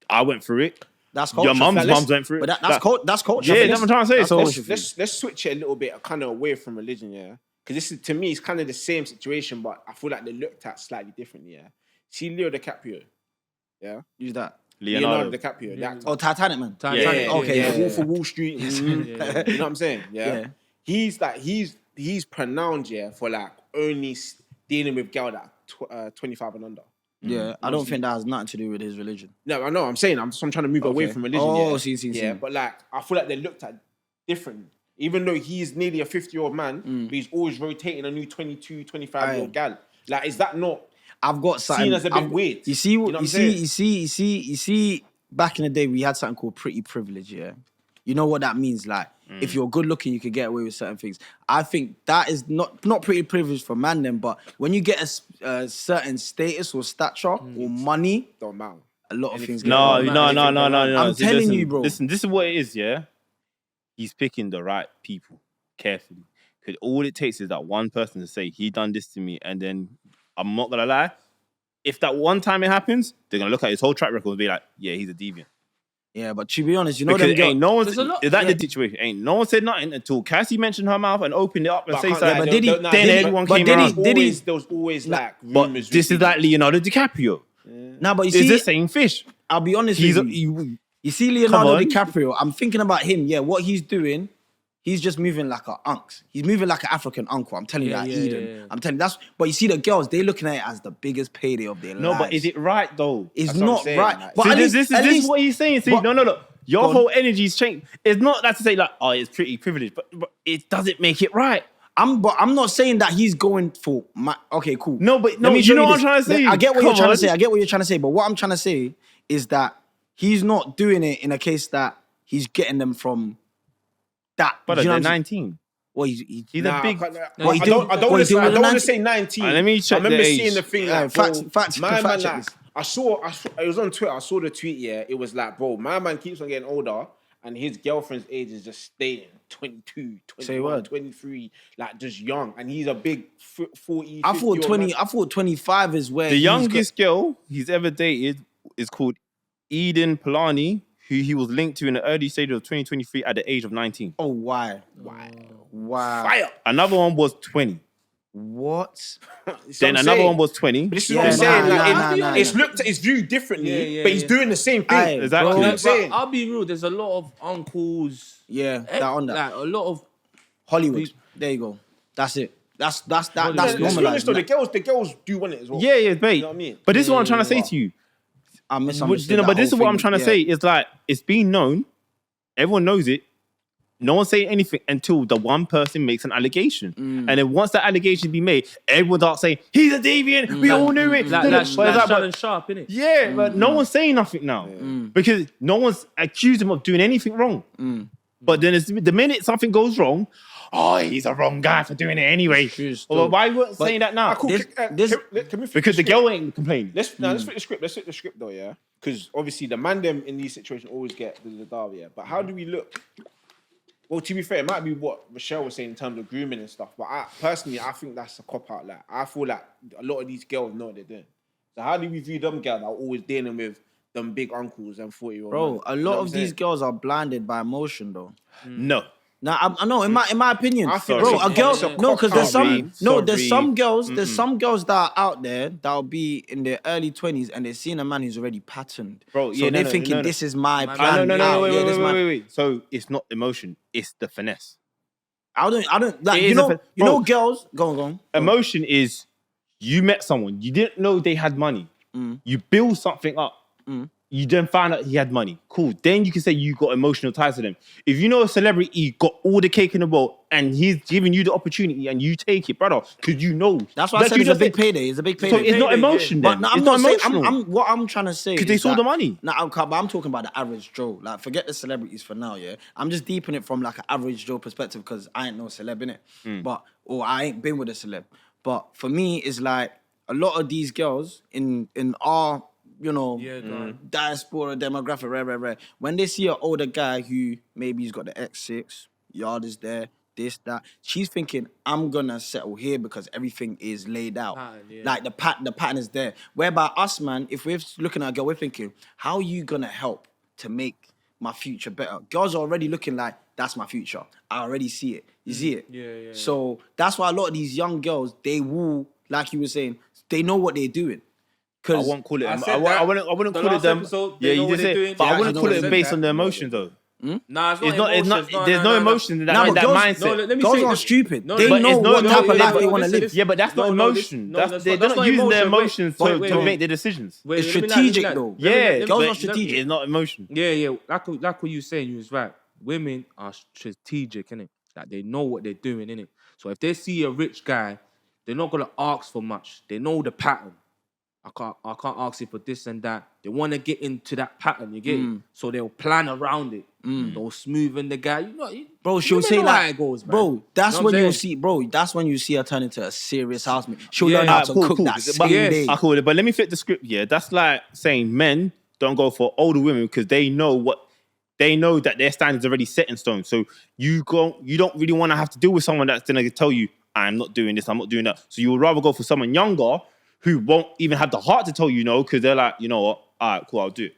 I went through it.
That's culture.
Your mum's
Like,
mums went through it.
But that's culture.
Yeah, that's what I'm trying to say.
That's
So
culture.
Let's switch it a little bit, kind of away from religion, yeah. Because this is, to me, it's kind of the same situation, but I feel like they looked at slightly differently, yeah. See Leo DiCaprio, yeah.
Use that.
Leonardo.
DiCaprio, the actor.
Oh, Titanic, man.
Titanic.
Yeah,
Okay,
yeah,
yeah,
Wolf of Wall Street. You know what I'm saying? Yeah. He's pronounced, yeah, for like only dealing with girl that 25 and under.
Yeah, I don't think that has nothing to do with his religion.
No, I know. I'm saying I'm trying to move away from religion.
Oh,
yeah.
see.
But like, I feel like they looked at different. Even though he's nearly a 50-year-old man, but he's always rotating a new 22, 25-year-old gal. Like, is that not
I've got something.
seen as a bit weird?
You see,
know what I'm saying?
you see. Back in the day, we had something called pretty privilege. Yeah, you know what that means. Like, if you're good looking, you could get away with certain things. I think that is not pretty privilege for man then, but when you get a certain status or stature or money,
Don't matter.
a lot of things. Get
No.
away. I'm
See,
telling
listen,
you, bro.
Listen, this is what it is, yeah? He's picking the right people carefully. Because all it takes is that one person to say he done this to me, and then I'm not gonna lie. If that one time it happens, they're gonna look at his whole track record and be like, "Yeah, he's a deviant."
Yeah, but to be honest, you know
Because
them girls.
ain't no one.
There's a lot-
Is that the situation? Ain't no one said nothing until Cassie mentioned her mouth and opened it up and
But I
say
can't-
something.
but did he-
Then everyone
but
came
did he-
around.
There was always like
But
rumors.
this is like Leonardo DiCaprio.
Nah, but you
It's
see,
the same fish.
I'll be honest
He's
with you. You see Leonardo
on.
DiCaprio, I'm thinking about him. Yeah, what he's doing, he's just moving like an unks. He's moving like an African uncle. I'm telling you,
Yeah,
like
yeah,
Eden.
yeah.
I'm telling you, that's. But you see the girls, they looking at it as the biggest payday of their
No,
lives.
but is it right though?
It's
That's what I'm
not
saying,
right.
like-
But
See,
at least,
this
at
is
least,
what he's saying. See,
but-
no. Your
Go on.
whole energy's changed. It's not that to say like, oh, it's pretty privileged, but it doesn't make it right.
But I'm not saying that he's going for my. Okay, cool.
No, but
Let
no,
me
you
show
know what I'm
this.
trying to say.
I get what
Come
you're trying
on.
to say. I get what you're trying to say. But what I'm trying to say is that he's not doing it in a case that he's getting them from that.
But
you know
they're
what I'm saying?
19.
Well, he's
He's
Nah,
a big.
What he
I
do-
don't
what he
want
do with the
to
19?
say 19.
Let me check
I remember
the age.
seeing the thing.
Yeah,
Like, bro,
fact check
like,
this.
I saw. It was on Twitter. I saw the tweet. Yeah, it was like, bro, my man keeps on getting older, and his girlfriend's age is just staying 22,
Say
21,
word.
23, like just young, and he's a big 40.
I
50
thought
-year-old
20.
man.
I thought 25 is where
The
he's
youngest girl he's ever dated is called Eden Polani, who he was linked to in the early stage of 2023 at the age of 19.
Oh, why? Wow.
Fire.
Another one was 20.
What?
Then another one was 20.
But this is
Yeah,
what I'm saying.
nah,
Like,
nah,
it's viewed differently,
Yeah, yeah,
but he's
yeah.
doing the same thing.
Aye,
Exactly.
bro.
You know what I'm
But
saying?
I'll be real. There's a lot of uncles.
Yeah, that on that.
Like a lot of
Hollywood. There you go. That's it. That's
Hollywood.
that's
Let's be honest
normalized.
though, the girls do want it as well.
Yeah, mate.
You know what I mean?
But this is what I'm trying to say to you.
I
But,
misunderstood.
but
that
this is
whole
what I'm
thing.
trying to
Yeah.
say. It's like, it's been known. Everyone knows it. No one's saying anything until the one person makes an allegation. And then once that allegation be made, everyone starts saying, he's a deviant. We all knew it.
like
But
like
it's like, but-
Shannon Sharp, innit?
yeah, but no one's saying nothing now. Because no one's accused him of doing anything wrong. But then the minute something goes wrong, oh, he's a wrong guy for doing it anyway.
True
Well,
story.
why you weren't saying that now?
Cool.
This-
Can we flip
Because the
script?
girl ain't complaining.
Let's flip the script. Let's flip the script though, yeah. Because obviously the man them in these situations always get the dove, yeah. But how do we look? Well, to be fair, it might be what Michelle was saying in terms of grooming and stuff. But I think that's a cop out. Like I feel like a lot of these girls know what they're doing. So how do we view them girls that are always dealing with them big uncles and 40-year-old?
Bro, a lot of these girls are blinded by emotion, though.
No.
Now, I know in my opinion,
I think
bro,
it's
a girl,
it's a
no, because there's
cop-out.
there's some girls,
Sorry.
there's some girls that are out there that'll be in their early 20s and they're seeing a man who's already patterned.
Bro,
so
yeah,
they're
no,
thinking
no.
this is my
No,
plan.
No,
now.
wait,
Yeah, this is my-
wait. So it's not emotion, it's the finesse.
I don't like
It is
you
a
know
bro.
girls. Go on.
Emotion is you met someone, you didn't know they had money. You build something up. You then find out he had money. Cool. Then you can say you got emotional ties to them. If you know a celebrity got all the cake in the world and he's giving you the opportunity and you take it, brother, because you know.
That's why I said
you
it's a
just
big
said.
payday. It's a big payday.
So it's not emotion
But
then.
no, I'm
It's
not saying.
emotional.
What I'm trying to say
'Cause they
is
saw
that-
the money.
Nah, but I'm talking about the average Joe. Like, forget the celebrities for now. Yeah, I'm just deeping it from like an average Joe perspective because I ain't no celeb in it, or I ain't been with a celeb. But for me, it's like a lot of these girls in our diaspora demographic, rare. When they see an older guy who maybe he's got the X6, yard is there, this, that, she's thinking, I'm gonna settle here because everything is laid out.
Pattern, yeah.
Like the pattern is there. Whereby us, man, if we're looking at a girl, we're thinking, how are you gonna help to make my future better? Girls are already looking like, that's my future. I already see it. You see it?
Yeah.
So that's why a lot of these young girls, they will, like you were saying, they know what they're doing.
I won't call it.
I
I
said that.
wouldn't
The
call it
last
them.
episode,
Yeah,
they know
you
what
just
they're
said.
doing.
But
They
I wouldn't
actually
call
know
it
what
based
they're
on the emotions though.
Nah, it's
It's
not.
not. There's no emotion in that
Nah, but girls-
mindset.
No, let me
Girls
say
aren't
this.
stupid.
No,
They
but
know
it's
what type of life they
but
wanna
listen,
live.
Yeah, but that's not emotion. They're not using their emotions to make their decisions.
Wait,
It's
let me
strategic,
let me
though.
Yeah,
Girls
but
are strategic.
It's not emotion.
Yeah. Like what you saying, you was right. Women are strategic, innit? Like they know what they're doing, innit? So if they see a rich guy, they're not gonna ask for much. They know the pattern. I can't ask you for this and that. They want to get into that pattern, you get it? So they'll plan around it. They'll smoothen the guy.
Bro, she'll
you
say
know how
like,
it goes, man.
bro, that's
Know what
when
I'm
you'll
saying?
see, bro, that's when you see her turn into a serious housemate. She'll
Yeah.
learn how
Alright,
to
cool.
cook that
But
same
yes.
day.
I call it. But let me flip the script here. That's like saying men don't go for older women because they know what they know that their standards are already set in stone. So you don't really want to have to deal with someone that's gonna tell you, I'm not doing this, I'm not doing that. So you would rather go for someone younger who won't even have the heart to tell you no, because they're like, you know what, all right, cool, I'll do it.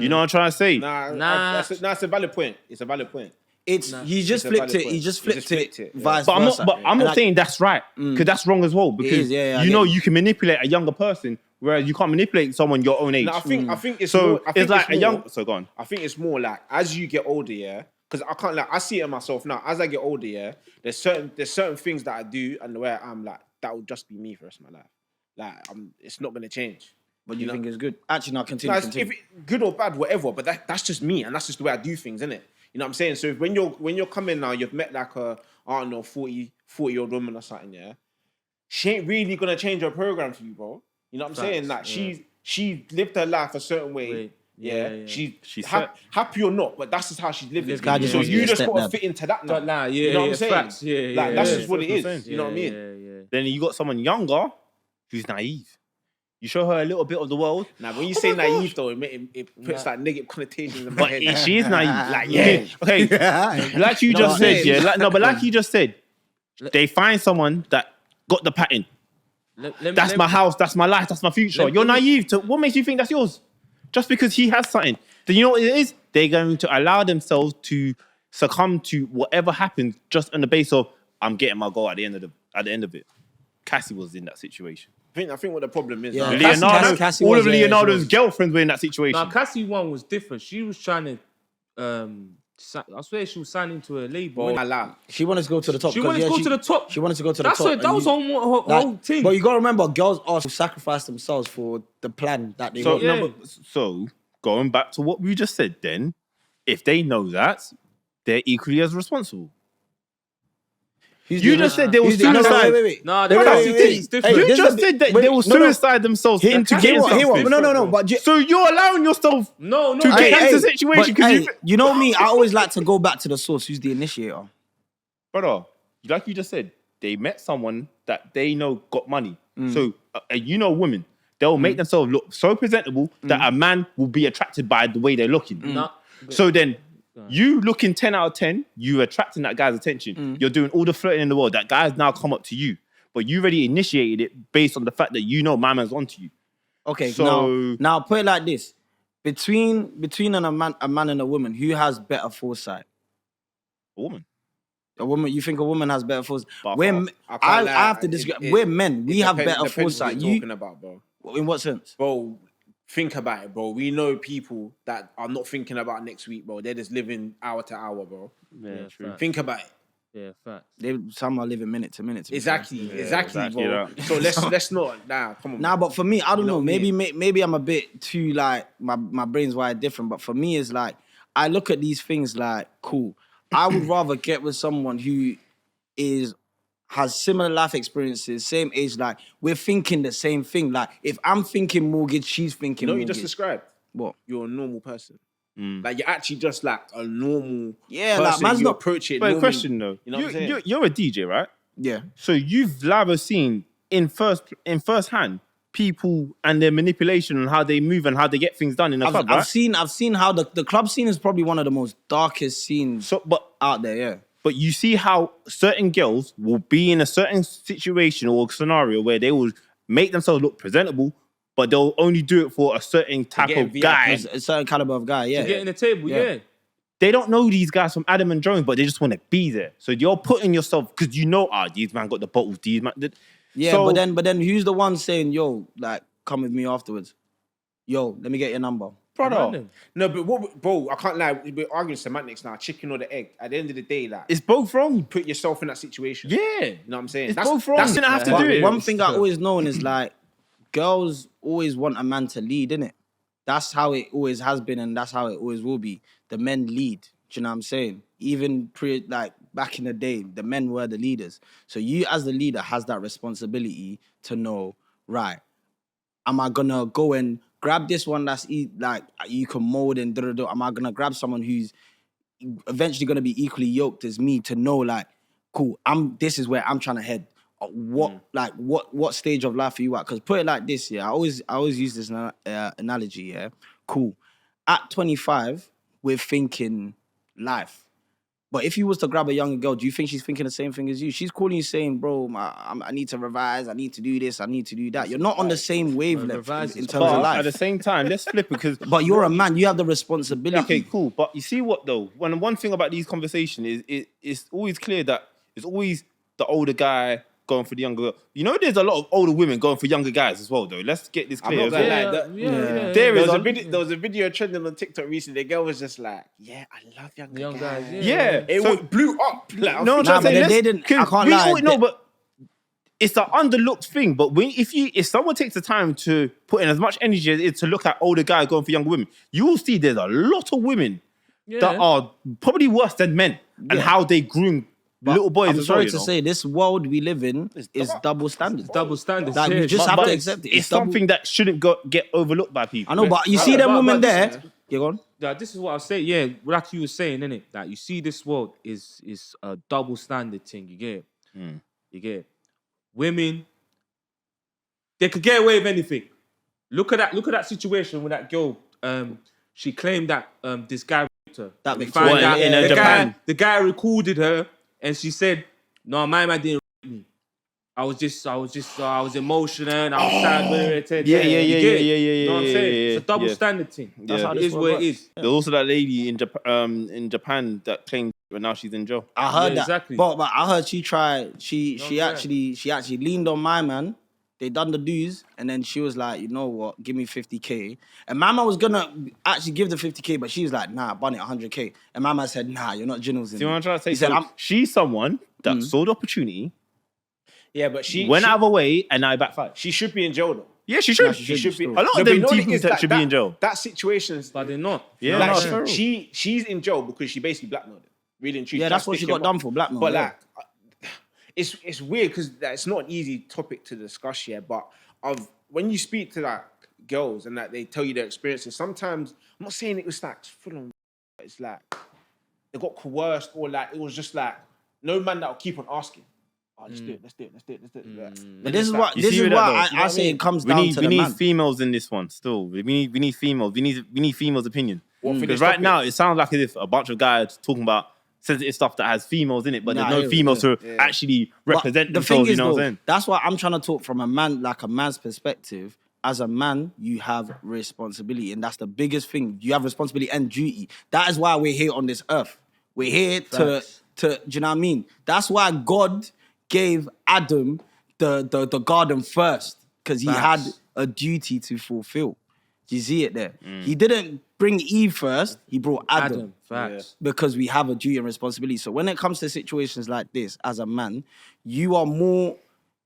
You know what I'm trying to say?
That's a valid point. It's a valid point.
He just flipped it. He just flipped it. Vice
But
versa.
I'm not saying that's right, because that's wrong as well. Because you can manipulate a younger person, whereas you can't manipulate someone your own age.
No, I think it's
so.
more, I think
it's like
more,
a young. So go on.
I think it's more like as you get older, yeah. Because I can't I see it in myself now. As I get older, yeah, there's certain things that I do and where I'm like, that will just be me for the rest of my life. Like it's not gonna change.
But you think it's good? Actually, no, continue.
If good or bad, whatever. But that's just me, and that's just the way I do things, innit? You know what I'm saying? So when you're coming now, you've met like a, I don't know, 40-year-old woman or something, yeah? She ain't really gonna change her program for you, bro. You know what I'm saying? Like she lived her life a certain way. Yeah. She's happy or not, but that's just how she's living. So you just gotta fit into that now. You know what I'm saying?
Facts.
That's just what it is. You know what I mean?
Then you got someone younger who's naive. You show her a little bit of the world.
Now, when you say naive, though, it puts like negative connotations in my head.
But she is naive. Like, okay, like you just said, but like you just said, they find someone that got the pattern. That's my house, that's my life, that's my future. You're naive to what makes you think that's yours? Just because he has something. Then you know what it is? They're going to allow themselves to succumb to whatever happens just on the base of, I'm getting my goal at the end of it. Cassie was in that situation.
I think what the problem is.
Yeah,
Cassie all of Leonardo's girlfriends were in that situation.
Now, Cassie one was different. She was trying to, I swear she was signing to a label.
She wanted to go to the top.
She wanted to go to the top.
She wanted to go to the top.
That was her whole thing.
But you got to remember, girls also sacrifice themselves for the plan that they want.
So, going back to what we just said then, if they know that, they're equally as responsible. You just said they will suicide.
Wait.
No, it's different.
You just said that they will suicide themselves into getting something.
No. But
so you're allowing yourself to get into a situation because
you know me. I always like to go back to the source. Who's the initiator?
Brother, like you just said, they met someone that they know got money. So women, they'll make themselves look so presentable that a man will be attracted by the way they're looking. So then, you looking 10 out of 10, you attracting that guy's attention. You're doing all the flirting in the world. That guy's now come up to you. But you already initiated it based on the fact that you know my man's onto you.
Okay, so now put it like this. Between a man and a woman, who has better foresight?
A woman.
A woman, you think a woman has better foresight? I have to disagree. We're men. We have better foresight.
What you're talking about, bro.
In what sense?
Bro, think about it, bro. We know people that are not thinking about next week, bro. They're just living hour to hour, bro.
Yeah, true.
Think about it.
Yeah, facts.
Some are living minute to minute.
Exactly, bro. So let's not. Nah, come on.
Nah, but for me, I don't know. Maybe I'm a bit too like my brain's wired different. But for me, it's like I look at these things like cool. I would rather get with someone who has similar life experiences, same age, like we're thinking the same thing. Like if I'm thinking mortgage, she's thinking mortgage.
You just described?
What?
You're a normal person. Like you're actually just like a normal
person.
Like man's not approach it.
But a question though,
you know what I'm saying?
You're a DJ, right?
Yeah.
So you've rather seen in first hand people and their manipulation and how they move and how they get things done in the club, right?
I've seen how the club scene is probably one of the most darkest scenes out there, yeah.
But you see how certain girls will be in a certain situation or scenario where they will make themselves look presentable, but they'll only do it for a certain type of guy.
A certain caliber of guy, yeah.
To get in the table, yeah.
They don't know these guys from Adam and Jones, but they just want to be there. So you're putting yourself, because you know, these man got the bottles, these man...
Yeah, so, but then who's the one saying, yo, like, come with me afterwards? Yo, let me get your number.
Brother.
No, but bro, I can't lie. We're arguing semantics now. Chicken or the egg. At the end of the day, like
it's both wrong.
Put yourself in that situation.
Yeah,
you know what I'm saying.
It's both wrong. That's what I have to do it.
One thing I always known is like girls always want a man to lead, innit? That's how it always has been, and that's how it always will be. The men lead. Do you know what I'm saying? Even back in the day, the men were the leaders. So you, as the leader, has that responsibility to know, right? Am I gonna go and grab this one that's like you can mold and da-da-da? Am I gonna grab someone who's eventually gonna be equally yoked as me to know like, cool, this is where I'm trying to head. What stage of life are you at? Because put it like this, yeah. I always use this analogy, yeah. Cool. At 25, we're thinking life. But if you was to grab a younger girl, do you think she's thinking the same thing as you? She's calling you saying, bro, I need to revise, I need to do this, I need to do that. You're not on the same wavelength in terms of
But
life.
at the same time, let's flip it because.
But you're a man, you have the responsibility.
Okay, cool. But you see what though? One thing about these conversations is it's always clear that it's always the older guy going for the younger girl. You know, there's a lot of older women going for younger guys as well, though. Let's get this clear.
I'm
As
not
well.
gonna lie.
There
There was a video trending on TikTok recently. The girl was just like, "Yeah, I love young guys."
Yeah.
It blew up. Like,
No, I'm
Nah,
trying to
but
say,
they didn't. I can't lie.
No, but it's an underlooked thing. But if someone takes the time to put in as much energy as it is to look at older guys going for younger women, you will see there's a lot of women that are probably worse than men and how they groom little boys.
I'm
as
sorry
well,
to say, this world we live in is double standards.
Double standards.
Like, you just have to accept it.
It's something that shouldn't get overlooked by people.
I know, but you see them women there. You go on.
Yeah, this is what I was saying. Yeah, like you were saying, innit? That you see this world is a double standard thing. You get it? You get it? Women, they could get away with anything. Look at that situation with that girl. She claimed that this guy raped her.
That
We
Victoria
found out
in Japan.
the guy recorded her, and she said, "No, my man didn't rape me. I was emotional and I was sad with her."
Yeah.
You know what I'm saying? It's a double standard thing. That's how
Yeah.
it is what it is.
There's also that lady in Japan that claimed, but now she's in jail.
I heard that.
exactly.
But I heard she tried. She actually leaned on my man. They done the dues, and then she was like, you know what? Give me 50K. And my man was gonna actually give the 50K, but she was like, nah, bun it 100K. And my man said, nah, you're not generals in
See what I'm trying to say?
He said,
So she's someone that saw the opportunity,
Yeah, but she
went out of her way, and now it backfired.
She should be in jail though.
Yeah, she should.
she
Should be.
A lot of
but
them
you know what it
people
is,
that
like,
should be in jail.
That situation is
But they're not.
Yeah,
like
no,
she's in jail because she basically blackmailed him. Really and truly.
Yeah, that's what she got done for, blackmail.
But
yeah.
like, it's weird because it's not an easy topic to discuss here. But when you speak to like girls and that they tell you their experiences, sometimes I'm not saying it was like full on. It's like they got coerced or like it was just like no man that will keep on asking. Oh, let's do it.
But this is
You
what
see with that, though?
I say it comes
We
down
need
to the man.
females in this one still. We need females. We need females' opinion.
For
Because
this
right
topic?
now it sounds like as if a bunch of guys talking about sensitive stuff that has females in it, but
Nah,
there's no
yeah,
females
yeah.
to actually
But
represent
the thing
themselves.
is,
You know what I'm
though,
saying?
that's why I'm trying to talk from a man's perspective. As a man, you have responsibility, and that's the biggest thing. You have responsibility and duty. That is why we're here on this earth. We're here to do you know what I mean? That's why God gave Adam the garden first, because he had a duty to fulfill. Do you see it there? He didn't bring Eve first, he brought Adam.
Facts.
Because we have a duty and responsibility. So when it comes to situations like this, as a man, you are more,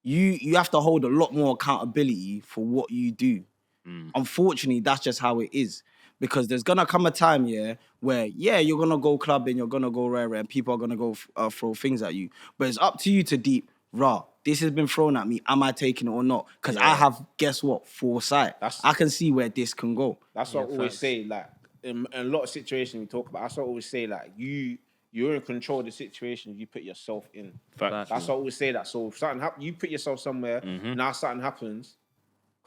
you have to hold a lot more accountability for what you do. Unfortunately, that's just how it is. Because there's gonna come a time, where, you're gonna go clubbing, you're gonna go rare, and people are gonna go throw things at you. But it's up to you to deep, this has been thrown at me, am I taking it or not? Because I have, guess what, foresight. I can see where this can go.
That's what I always say. Like in a lot of situations we talk about, that's what I always say. Like you're in control of the situation you put yourself in.
Facts.
That's what I always say. That so if something happens, you put yourself somewhere. Now something happens.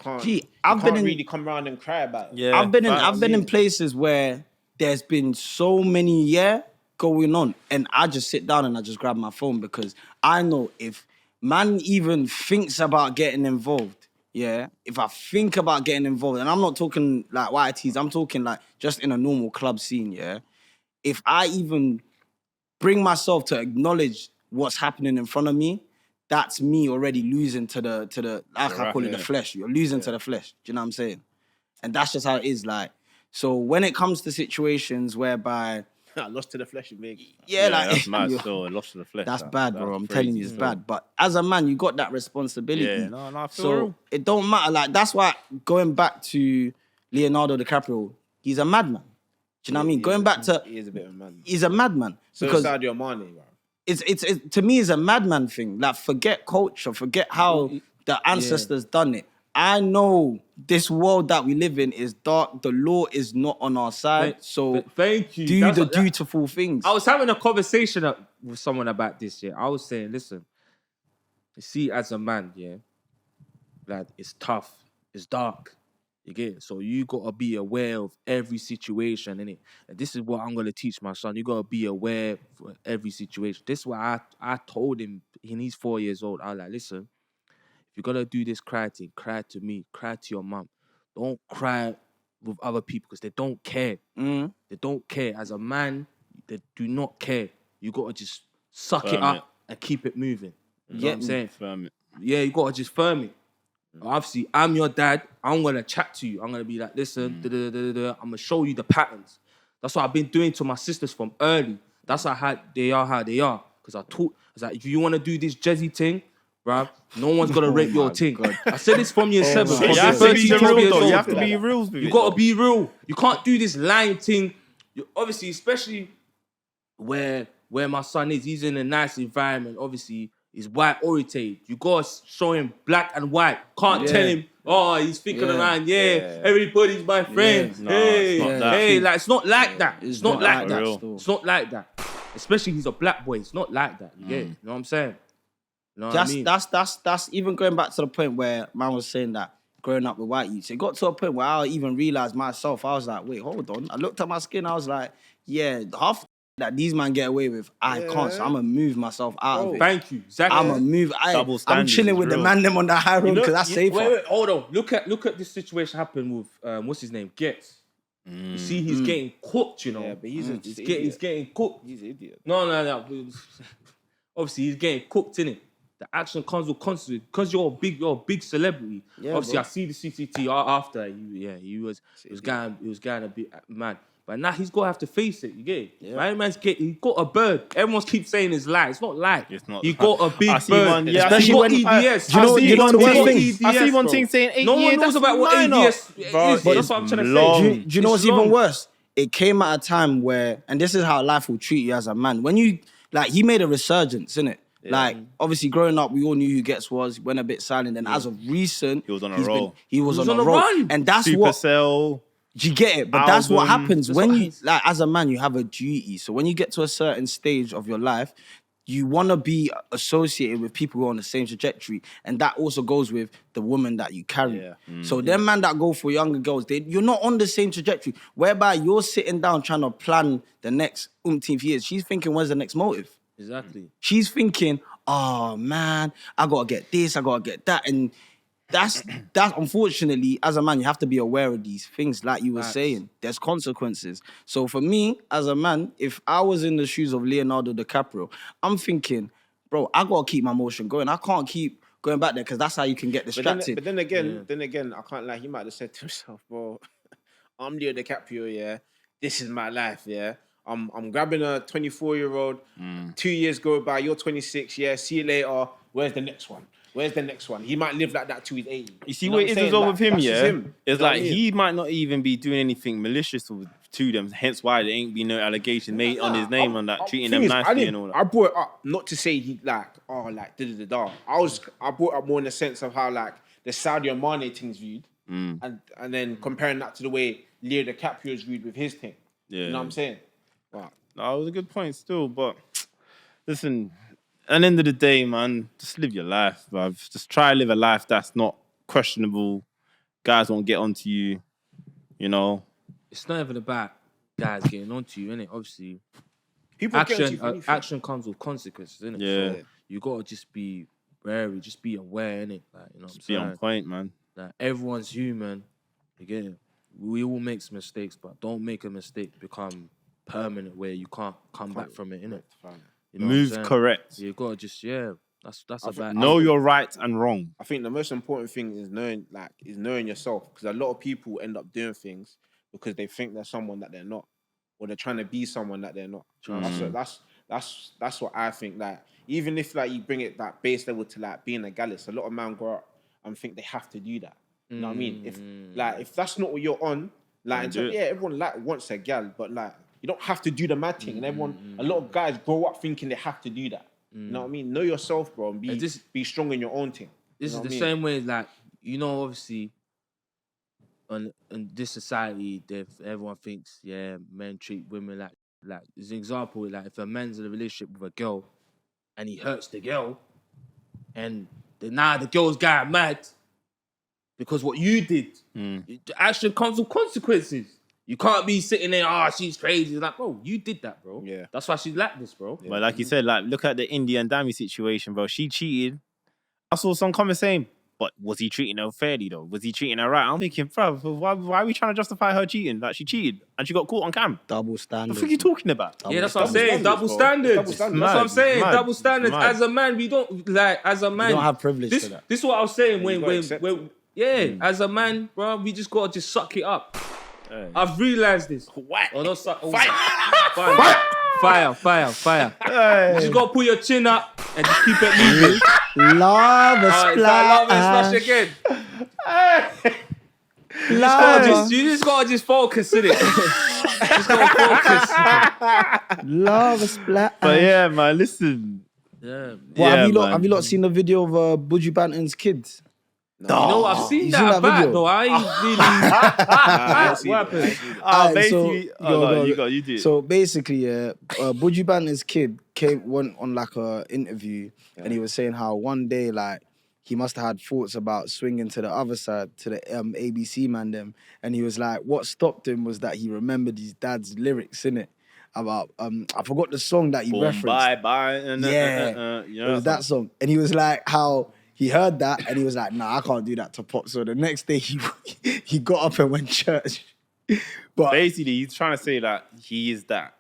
I've been in,
really come around and cry about it.
Yeah,
I've been in places where there's been so many going on, and I just sit down and I just grab my phone, because I know if man even thinks about getting involved, if I think about getting involved, and I'm not talking like YTs, I'm talking like just in a normal club scene, if I even bring myself to acknowledge what's happening in front of me, that's me already losing to the like I call it, the flesh. You're losing to the flesh. Do you know what I'm saying? And that's just how it is. Like, so when it comes to situations whereby
Lost to the flesh, big.
that's mad. Still, lost to the flesh.
that's bad, bro. I'm telling you, it's bad. But as a man, you got that responsibility.
Yeah, no, I feel
so
real.
it don't matter. Like, that's why going back to Leonardo DiCaprio, he's a madman. Do you know what I mean? Going back to,
He is a bit of a man.
he's a madman.
So
because
Sadio Mane, bro.
it's to me, it's a madman thing. Like, forget culture, forget how the ancestors done it. I know this world that we live in is dark. The law is not on our side. So
Thank you.
do
That's
the
what-
dutiful things.
I was having a conversation with someone about this. I was saying, listen, you see, as a man, like, it's tough, it's dark. You get it? So you gotta be aware of every situation, innit? And this is what I'm gonna teach my son. You gotta be aware of every situation. This is what I told him, and he's 4 years old. I was like, listen, if you're gonna do this cry thing, cry to me, cry to your mum. Don't cry with other people because they don't care. They don't care. As a man, they do not care. You gotta just suck it
Firm
up
it.
and keep it moving. You know what I'm saying?
Firm it.
Yeah, you gotta just firm it. Obviously, I'm your dad. I'm gonna chat to you. I'm gonna be like, listen, I'm gonna show you the patterns. That's what I've been doing to my sisters from early. That's how they are. Because I was like, if you wanna do this jazzy thing, bruv, no one's gonna rate your thing. I said this from year 7. From
You have to be
13, 12
real,
years
though.
old,
You have to
bro.
be real with it.
You gotta
though.
be real. You can't do this lying thing. Obviously, especially where my son is, he's in a nice environment. Obviously, he's white oriented. You gotta show him black and white. Can't tell him, oh, he's thinking around. Everybody's my friend.
Nah,
Hey,
it's not that.
hey, like it's not like that. It's not like
for
that.
real.
It's not like that. Especially he's a black boy. It's not like that. You get it? You know what I'm saying? You know what I mean?
That's even going back to the point where man was saying that growing up with white youths, it got to a point where I even realized myself, I was like, wait, hold on. I looked at my skin, I was like, yeah, half that these man get away with, I can't, so I'm gonna move myself out of it.
Thank you. Exactly.
I'm gonna move.
Double
I'm
standards
chilling
is
with the
real.
man them on the high road because that's safer.
Wait, hold on. Look at this situation happen with what's his name? Gets. You see, he's getting cooked, you know.
Yeah, but he's
he's getting cooked.
He's an idiot.
No. Obviously, he's getting cooked, innit? The action comes with consequences. Because you're a big celebrity.
Yeah,
Obviously,
bro.
I see the CCT after. He was going a bit mad. But now he's gonna have to face it. You get it?
Yeah.
My man's he got a bird. Everyone keeps saying it's lie. It's not lie.
It's not
He
lie.
got a big
I see
bird.
one- yeah, I
Especially
see
got
one-
EDS.
do you know-
I see
you know
one
the worst
got
thing?
EDS,
I see one
bro.
thing saying 8
No
years.
one knows
that's
about what
minor.
ADS
Bro,
is. That's
it's
what I'm trying to
long.
say.
Do you know what's
It's long.
even worse? It came at a time where, and this is how life will treat you as a man. When you, like, he made a resurgence, innit? Like, obviously, growing up, we all knew who Gets was, went a bit silent. And as of recent,
He was on a
he's been-
roll.
he was on
on
a
a
roll.
run.
And that's what,
Supercell.
do you get it? But that's what
Album.
happens
That's
when
what
you,
happens.
like, as a man, you have a duty. So when you get to a certain stage of your life, you want to be associated with people who are on the same trajectory. And that also goes with the woman that you carry.
Yeah.
So them man that go for younger girls, you're not on the same trajectory. Whereby you're sitting down trying to plan the next umpteenth years. She's thinking, where's the next motive?
Exactly.
She's thinking, oh man, I gotta get this, I gotta get that. And that's unfortunately, as a man, you have to be aware of these things, like you were
Facts.
saying. There's consequences. So for me, as a man, if I was in the shoes of Leonardo DiCaprio, I'm thinking, bro, I gotta keep my motion going. I can't keep going back there because that's how you can get distracted.
But then again, I can't lie. He might have said to himself, "Bro, I'm Leo DiCaprio. Yeah, this is my life. Yeah, I'm grabbing a 24-year-old. 2 years go by. You're 26. Yeah, see you later. Where's the next one? Where's the next one? He might live like that till he's 80.
You see
know
what
I'm
it is
saying?
as well
Like,
with him,
that's just
yeah?
him.
It's
You know what
like
I mean?
he might not even be doing anything malicious to them, hence why there ain't been no allegation made on his name on that, treating them
Thing is,
nicely and all that.
I brought it up not to say he like, oh, like da da da da. I brought up more in the sense of how like the Saudi and Mane thing's viewed, and then comparing that to the way Leo DiCaprio's viewed with his thing.
Yeah.
You know what I'm saying? Wow.
No, it was a good point still, but listen, at the end of the day, man, just live your life, bruv. Just try to live a life that's not questionable. Guys won't get onto you, you know.
It's not even about guys getting onto you, innit? Obviously,
People get onto you
action
for anything.
action comes with consequences, innit?
Yeah.
So you gotta just be wary, just be aware, innit? Like, you know what I'm
Just be
saying?
on point, man.
Like, everyone's human. You get it? We all make mistakes, but don't make a mistake become permanent where you can't come back from it, innit? You know what I'm
Move
saying?
correct.
You gotta just that's about
Know your right and wrong.
I think the most important thing is knowing yourself, because a lot of people end up doing things because they think they're someone that they're not, or they're trying to be someone that they're not. That's what I think. Like, even if like you bring it that base level to like being a gallus, a lot of men grow up and think they have to do that. You know what I mean? If that's not what you're on, like,
do it.
everyone like wants a gal, but like you don't have to do the mad thing. And a lot of guys grow up thinking they have to do that. You know what I mean? Know yourself, bro, and be strong in your own thing.
This
You
is
know
the
what I mean?
same way, like, you know, obviously, in this society, everyone thinks, yeah, men treat women like, as an example, like, if a man's in a relationship with a girl and he hurts the girl, and now the girl's got mad, because what you did, the action comes with consequences. You can't be sitting there, she's crazy. It's like, bro, you did that, bro.
Yeah.
That's why she's like this, bro.
But like you said, like look at the India and Dami situation, bro. She cheated. I saw some comments saying, but was he treating her fairly though? Was he treating her right? I'm thinking, bro, why are we trying to justify her cheating? Like she cheated and she got caught on cam.
Double
The
standards.
fuck are you talking about?
Yeah, that's what I'm saying.
standards,
Double
bro.
standards.
Double standards.
That's what I'm saying.
Mad.
Double standards.
Mad.
As a man, we don't like. As a man,
don't have privilege
This,
to that.
this is what I was saying.
you gotta accept
As a man, bro, we just gotta just suck it up.
Hey.
I've realized this.
What?
Oh, no, suck.
Fire.
Fire.
Hey.
You just gotta put your chin up and just keep it moving.
Lava
Alright, love and
splash.
splash again.
Lava.
You just gotta just focus in it. Just gotta focus.
Lava splash.
But yeah, man, listen.
Yeah.
Well,
Yeah,
have
man.
you lot seen the video of Buju Banton's kids?
You know, I've seen
You
that,
seen that
back
video?
though. I ain't really. What happened?
Alright, so-
Basically, you do it.
So basically, Buju Banton's kid went on like a interview, and he was saying how one day like he must have had thoughts about swinging to the other side to the ABC man them, and he was like, what stopped him was that he remembered his dad's lyrics in it about I forgot the song that he
Boom,
referenced.
bye.
It was that song, and he was like how. He heard that and he was like, nah, I can't do that to Pop. So the next day he got up and went to church. But
Basically, he's trying to say that he is that.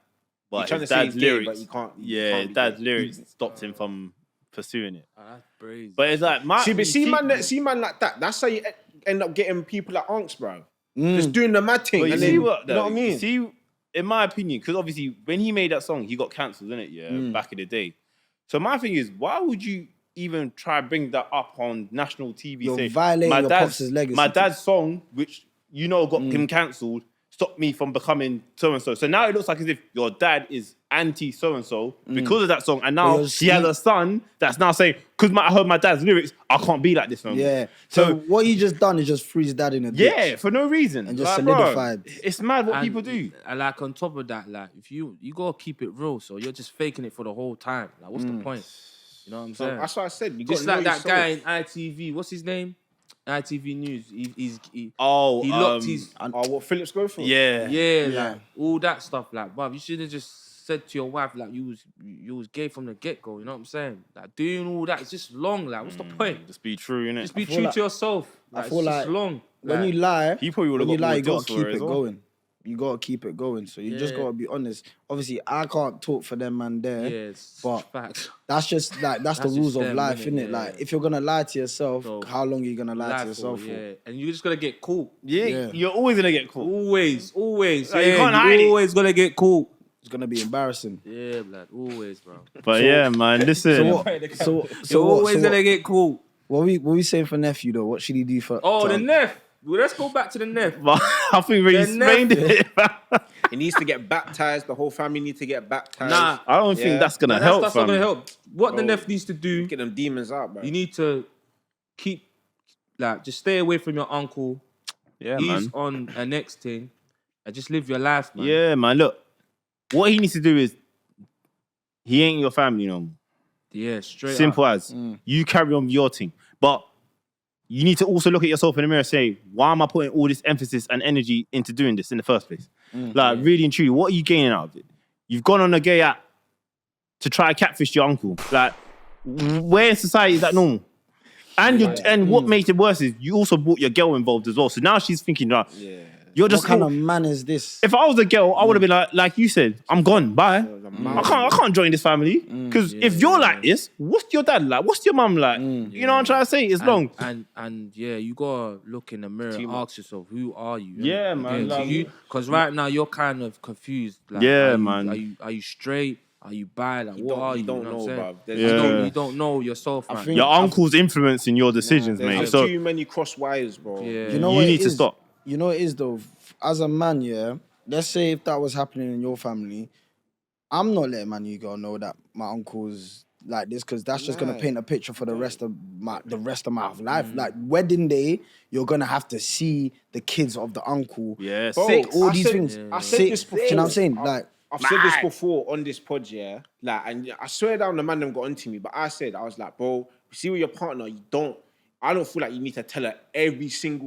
But
You're trying
his
to say
dad's
he's gay,
lyrics,
but you can't. you
yeah,
can't be
dad's
gay.
lyrics stopped him from pursuing it.
That's crazy.
But it's like,
See man like that. That's how you end up getting people like Unks, bro. Just doing the mad thing.
But you
and
see
then,
what?
you know what I mean?
See, in my opinion, because obviously when he made that song, he got cancelled, didn't it? Yeah, back in the day. So my thing is, why would you even try to bring that up on national TV?
You're
Say,
violating your pops' legacy.
My dad's song, which you know got him cancelled, stopped me from becoming so and so. So now it looks like as if your dad is anti so and so because of that song, and now
you're
he has a son that's now saying, because I heard my dad's lyrics, I can't be like this no more.
yeah.
So
So what he just done is just freeze his dad in a ditch.
yeah, for no reason.
And just
bro,
solidified.
it's mad what
And-
people do.
And like on top of that, like if you gotta keep it real, so you're just faking it for the whole time. Like what's the point? You know what I'm
So
saying?
that's what I said. You
Just
gotta
like
know
that guy in
yourself.
ITV. What's his name? ITV News. He
Oh,
locked his
Oh, what Phillips go for?
yeah.
like all that stuff. Like, bruv, you should have just said to your wife like you was gay from the get go. You know what I'm saying? Like doing all that, it's just long. Like, what's the point?
Just be true, innit?
Just be
feel
true
like-
to yourself.
I
Like,
feel
it's
like
just long.
When
Like,
you lie,
He probably would've
when you
got
lie,
more
you gotta
deals for
keep
it
it
as well.
going. You gotta keep it going. So you just
Yeah.
gotta be honest. Obviously, I can't talk for them man there.
yeah, it's
But
facts.
that's just like that's the
That's
rules
just
of
them,
life,
innit?
innit?
Yeah.
Like if you're gonna lie to yourself,
So,
how long are you gonna lie to
Life
yourself
for,
for?
yeah. And you just gotta get caught.
Yeah,
Yeah.
you're always gonna get caught.
Always.
Like, you can't hide it.
always gonna get caught.
It's gonna be embarrassing.
Yeah, blood. Always, bro.
But yeah, man, listen.
So what?
You're always
what,
gonna get caught.
what we saying for nephew though? What should he do for?
Oh,
to-
the Nef. Well, let's go back to the Nef.
But I think we
The
explained it.
He needs to get baptized. The whole family need to get baptized.
Nah,
I don't
Yeah.
think that's gonna
that's,
help.
that's not
fam.
gonna help. What the
Bro.
Nef needs to do,
Get them demons out, bro.
you need to keep, like, just stay away from your uncle.
Yeah,
He's
man.
on a next thing, and just live your life, man.
Yeah, man. Look, what he needs to do is he ain't your family no more.
Yeah, straight
Simple
up.
as. You carry on with your thing. But you need to also look at yourself in the mirror and say, why am I putting all this emphasis and energy into doing this in the first place? Like, really and truly, what are you gaining out of it? You've gone on a gay app to try to catfish your uncle. Like, where in society is that normal? And what makes it worse is you also brought your girl involved as well. So now she's thinking, like, you're just
What kind of man is this?
If I was a girl, I would have been like you said, I'm gone. Bye. I can't join this family because if you're like this, what's your dad like? What's your mum like? You know what I'm trying to say? It's long.
And yeah, you gotta look in the mirror and ask yourself, who are you?
Yeah, man, like-
Because right now you're kind of confused. Like,
Yeah,
are you-
man.
Are you straight? Are you bi? Like, what are you?
You don't
know
know,
what I'm saying?
bruv. There's
Yeah.
You don't know yourself, man.
think-
Your uncle's influencing your decisions,
There's
mate.
just
So
too many cross wires, bro.
Yeah.
You know
you
what
need
it
to
is?
stop.
You know what it is though. As a man, yeah. Let's say if that was happening in your family, I'm not letting my new girl know that my uncle's like this because that's just gonna paint a picture for the rest of my life. Like wedding day, you're gonna have to see the kids of the uncle.
Yes.
Bro,
Say all
I
these
said-
things.
I said
Say-
this
do you know what I'm
before.
saying? Like
I've said this before on this pod, yeah. Like, and I swear down the man them got onto me, but I was like, bro, you see with your partner, you don't. I don't feel like you need to tell her every single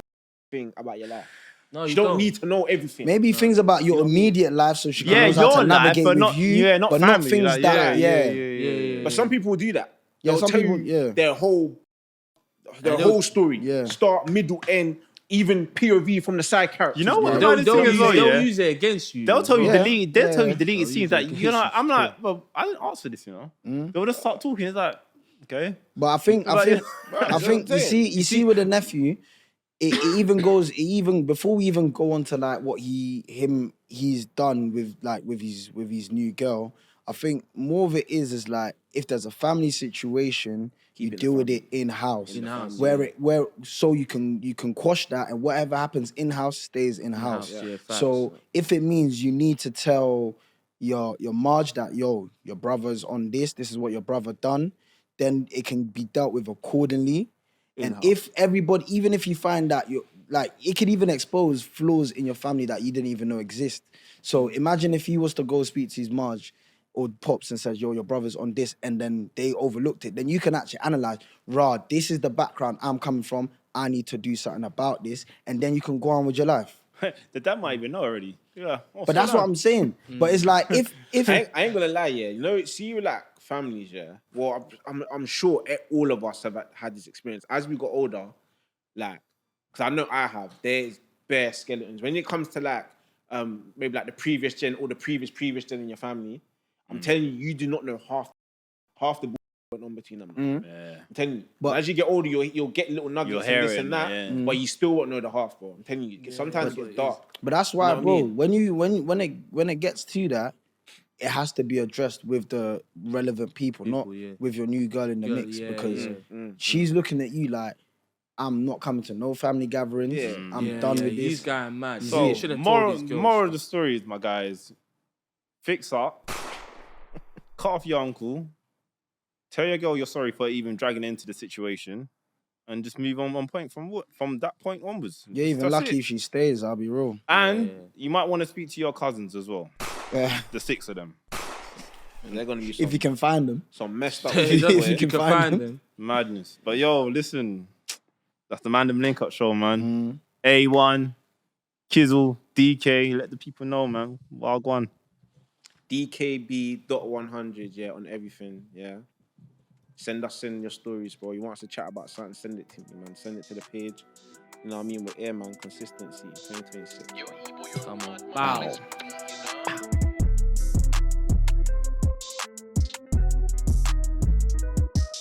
thing about your life.
No,
You don't need to know everything.
Maybe things about your immediate life, so she knows how
your
to navigate
life, but
with
not
you,
not
but
family.
not things
Like,
that,
Yeah.
But some people do that.
Yeah,
They'll
some
tell
people-
you
yeah.
their whole story.
Yeah.
Start, middle, end, even POV from the side characters.
You know what?
bro.
They'll use it against you.
They'll tell you
Yeah.
delete. They'll tell you
Yeah.
delete
They'll
scenes
use
that
it
you know.
against
I'm
you.
like, well, I didn't ask for this. You know, they'll just start talking. It's like, okay,
But I think you see with the nephew, it even goes before we even go on to like what he's done with his new girl. I think more of it is like if there's a family situation, you deal with it in house. Where so you can quash that, and whatever happens in house stays in house.
Yeah, facts.
So if it means you need to tell your Marge that your brother's on this is what your brother done, then it can be dealt with accordingly. And if everybody, even if you find that you like, it could even expose flaws in your family that you didn't even know exist. So imagine if he was to go speak to his Marge or Pops and says, yo, your brother's on this, and then they overlooked it, then you can actually analyze, this is the background I'm coming from. I need to do something about this. And then you can go on with your life.
the dad might even know already. Yeah,
But that's what I'm saying. But it's like, if
I ain't gonna lie, yeah. You know, see you like families, yeah. Well, I'm sure all of us have had this experience. As we got older, like, because I know I have, there's bare skeletons. When it comes to like, maybe like the previous gen or the previous gen in your family, I'm telling you, you do not know half the went on between them.
Yeah.
I'm telling you. But as you get older, you'll get little nuggets and this and that, but you still won't know the half, bro. I'm telling you, sometimes it gets dark.
But that's why,
You know what I
bro,
mean?
when it gets to that, it has to be addressed with the relevant people, not with your new girl in the mix, because she's looking at you like, I'm not coming to no family gatherings. I'm done with this.
He's going mad.
So,
he should have
moral
told his girl.
of the story is, my guys, fix up, cut off your uncle, tell your girl you're sorry for even dragging her into the situation, and just move on one point from that point onwards.
You're even
That's
lucky
it.
if she stays, I'll be real.
And you might want to speak to your cousins as well.
Yeah.
The 6 of them.
And they're gonna be
If you can find them.
some messed up.
If you can find them.
Madness. But yo, listen, that's the Mandem Link Up Show, man. A1, Kizzle, DK, let the people know, man. Wild one.
DKB.100, yeah, on everything, yeah. Send us in your stories, bro. You want us to chat about something, send it to me, man. Send it to the page. You know what I mean? We're here, man. Consistency, 2026.
Come on. Bow.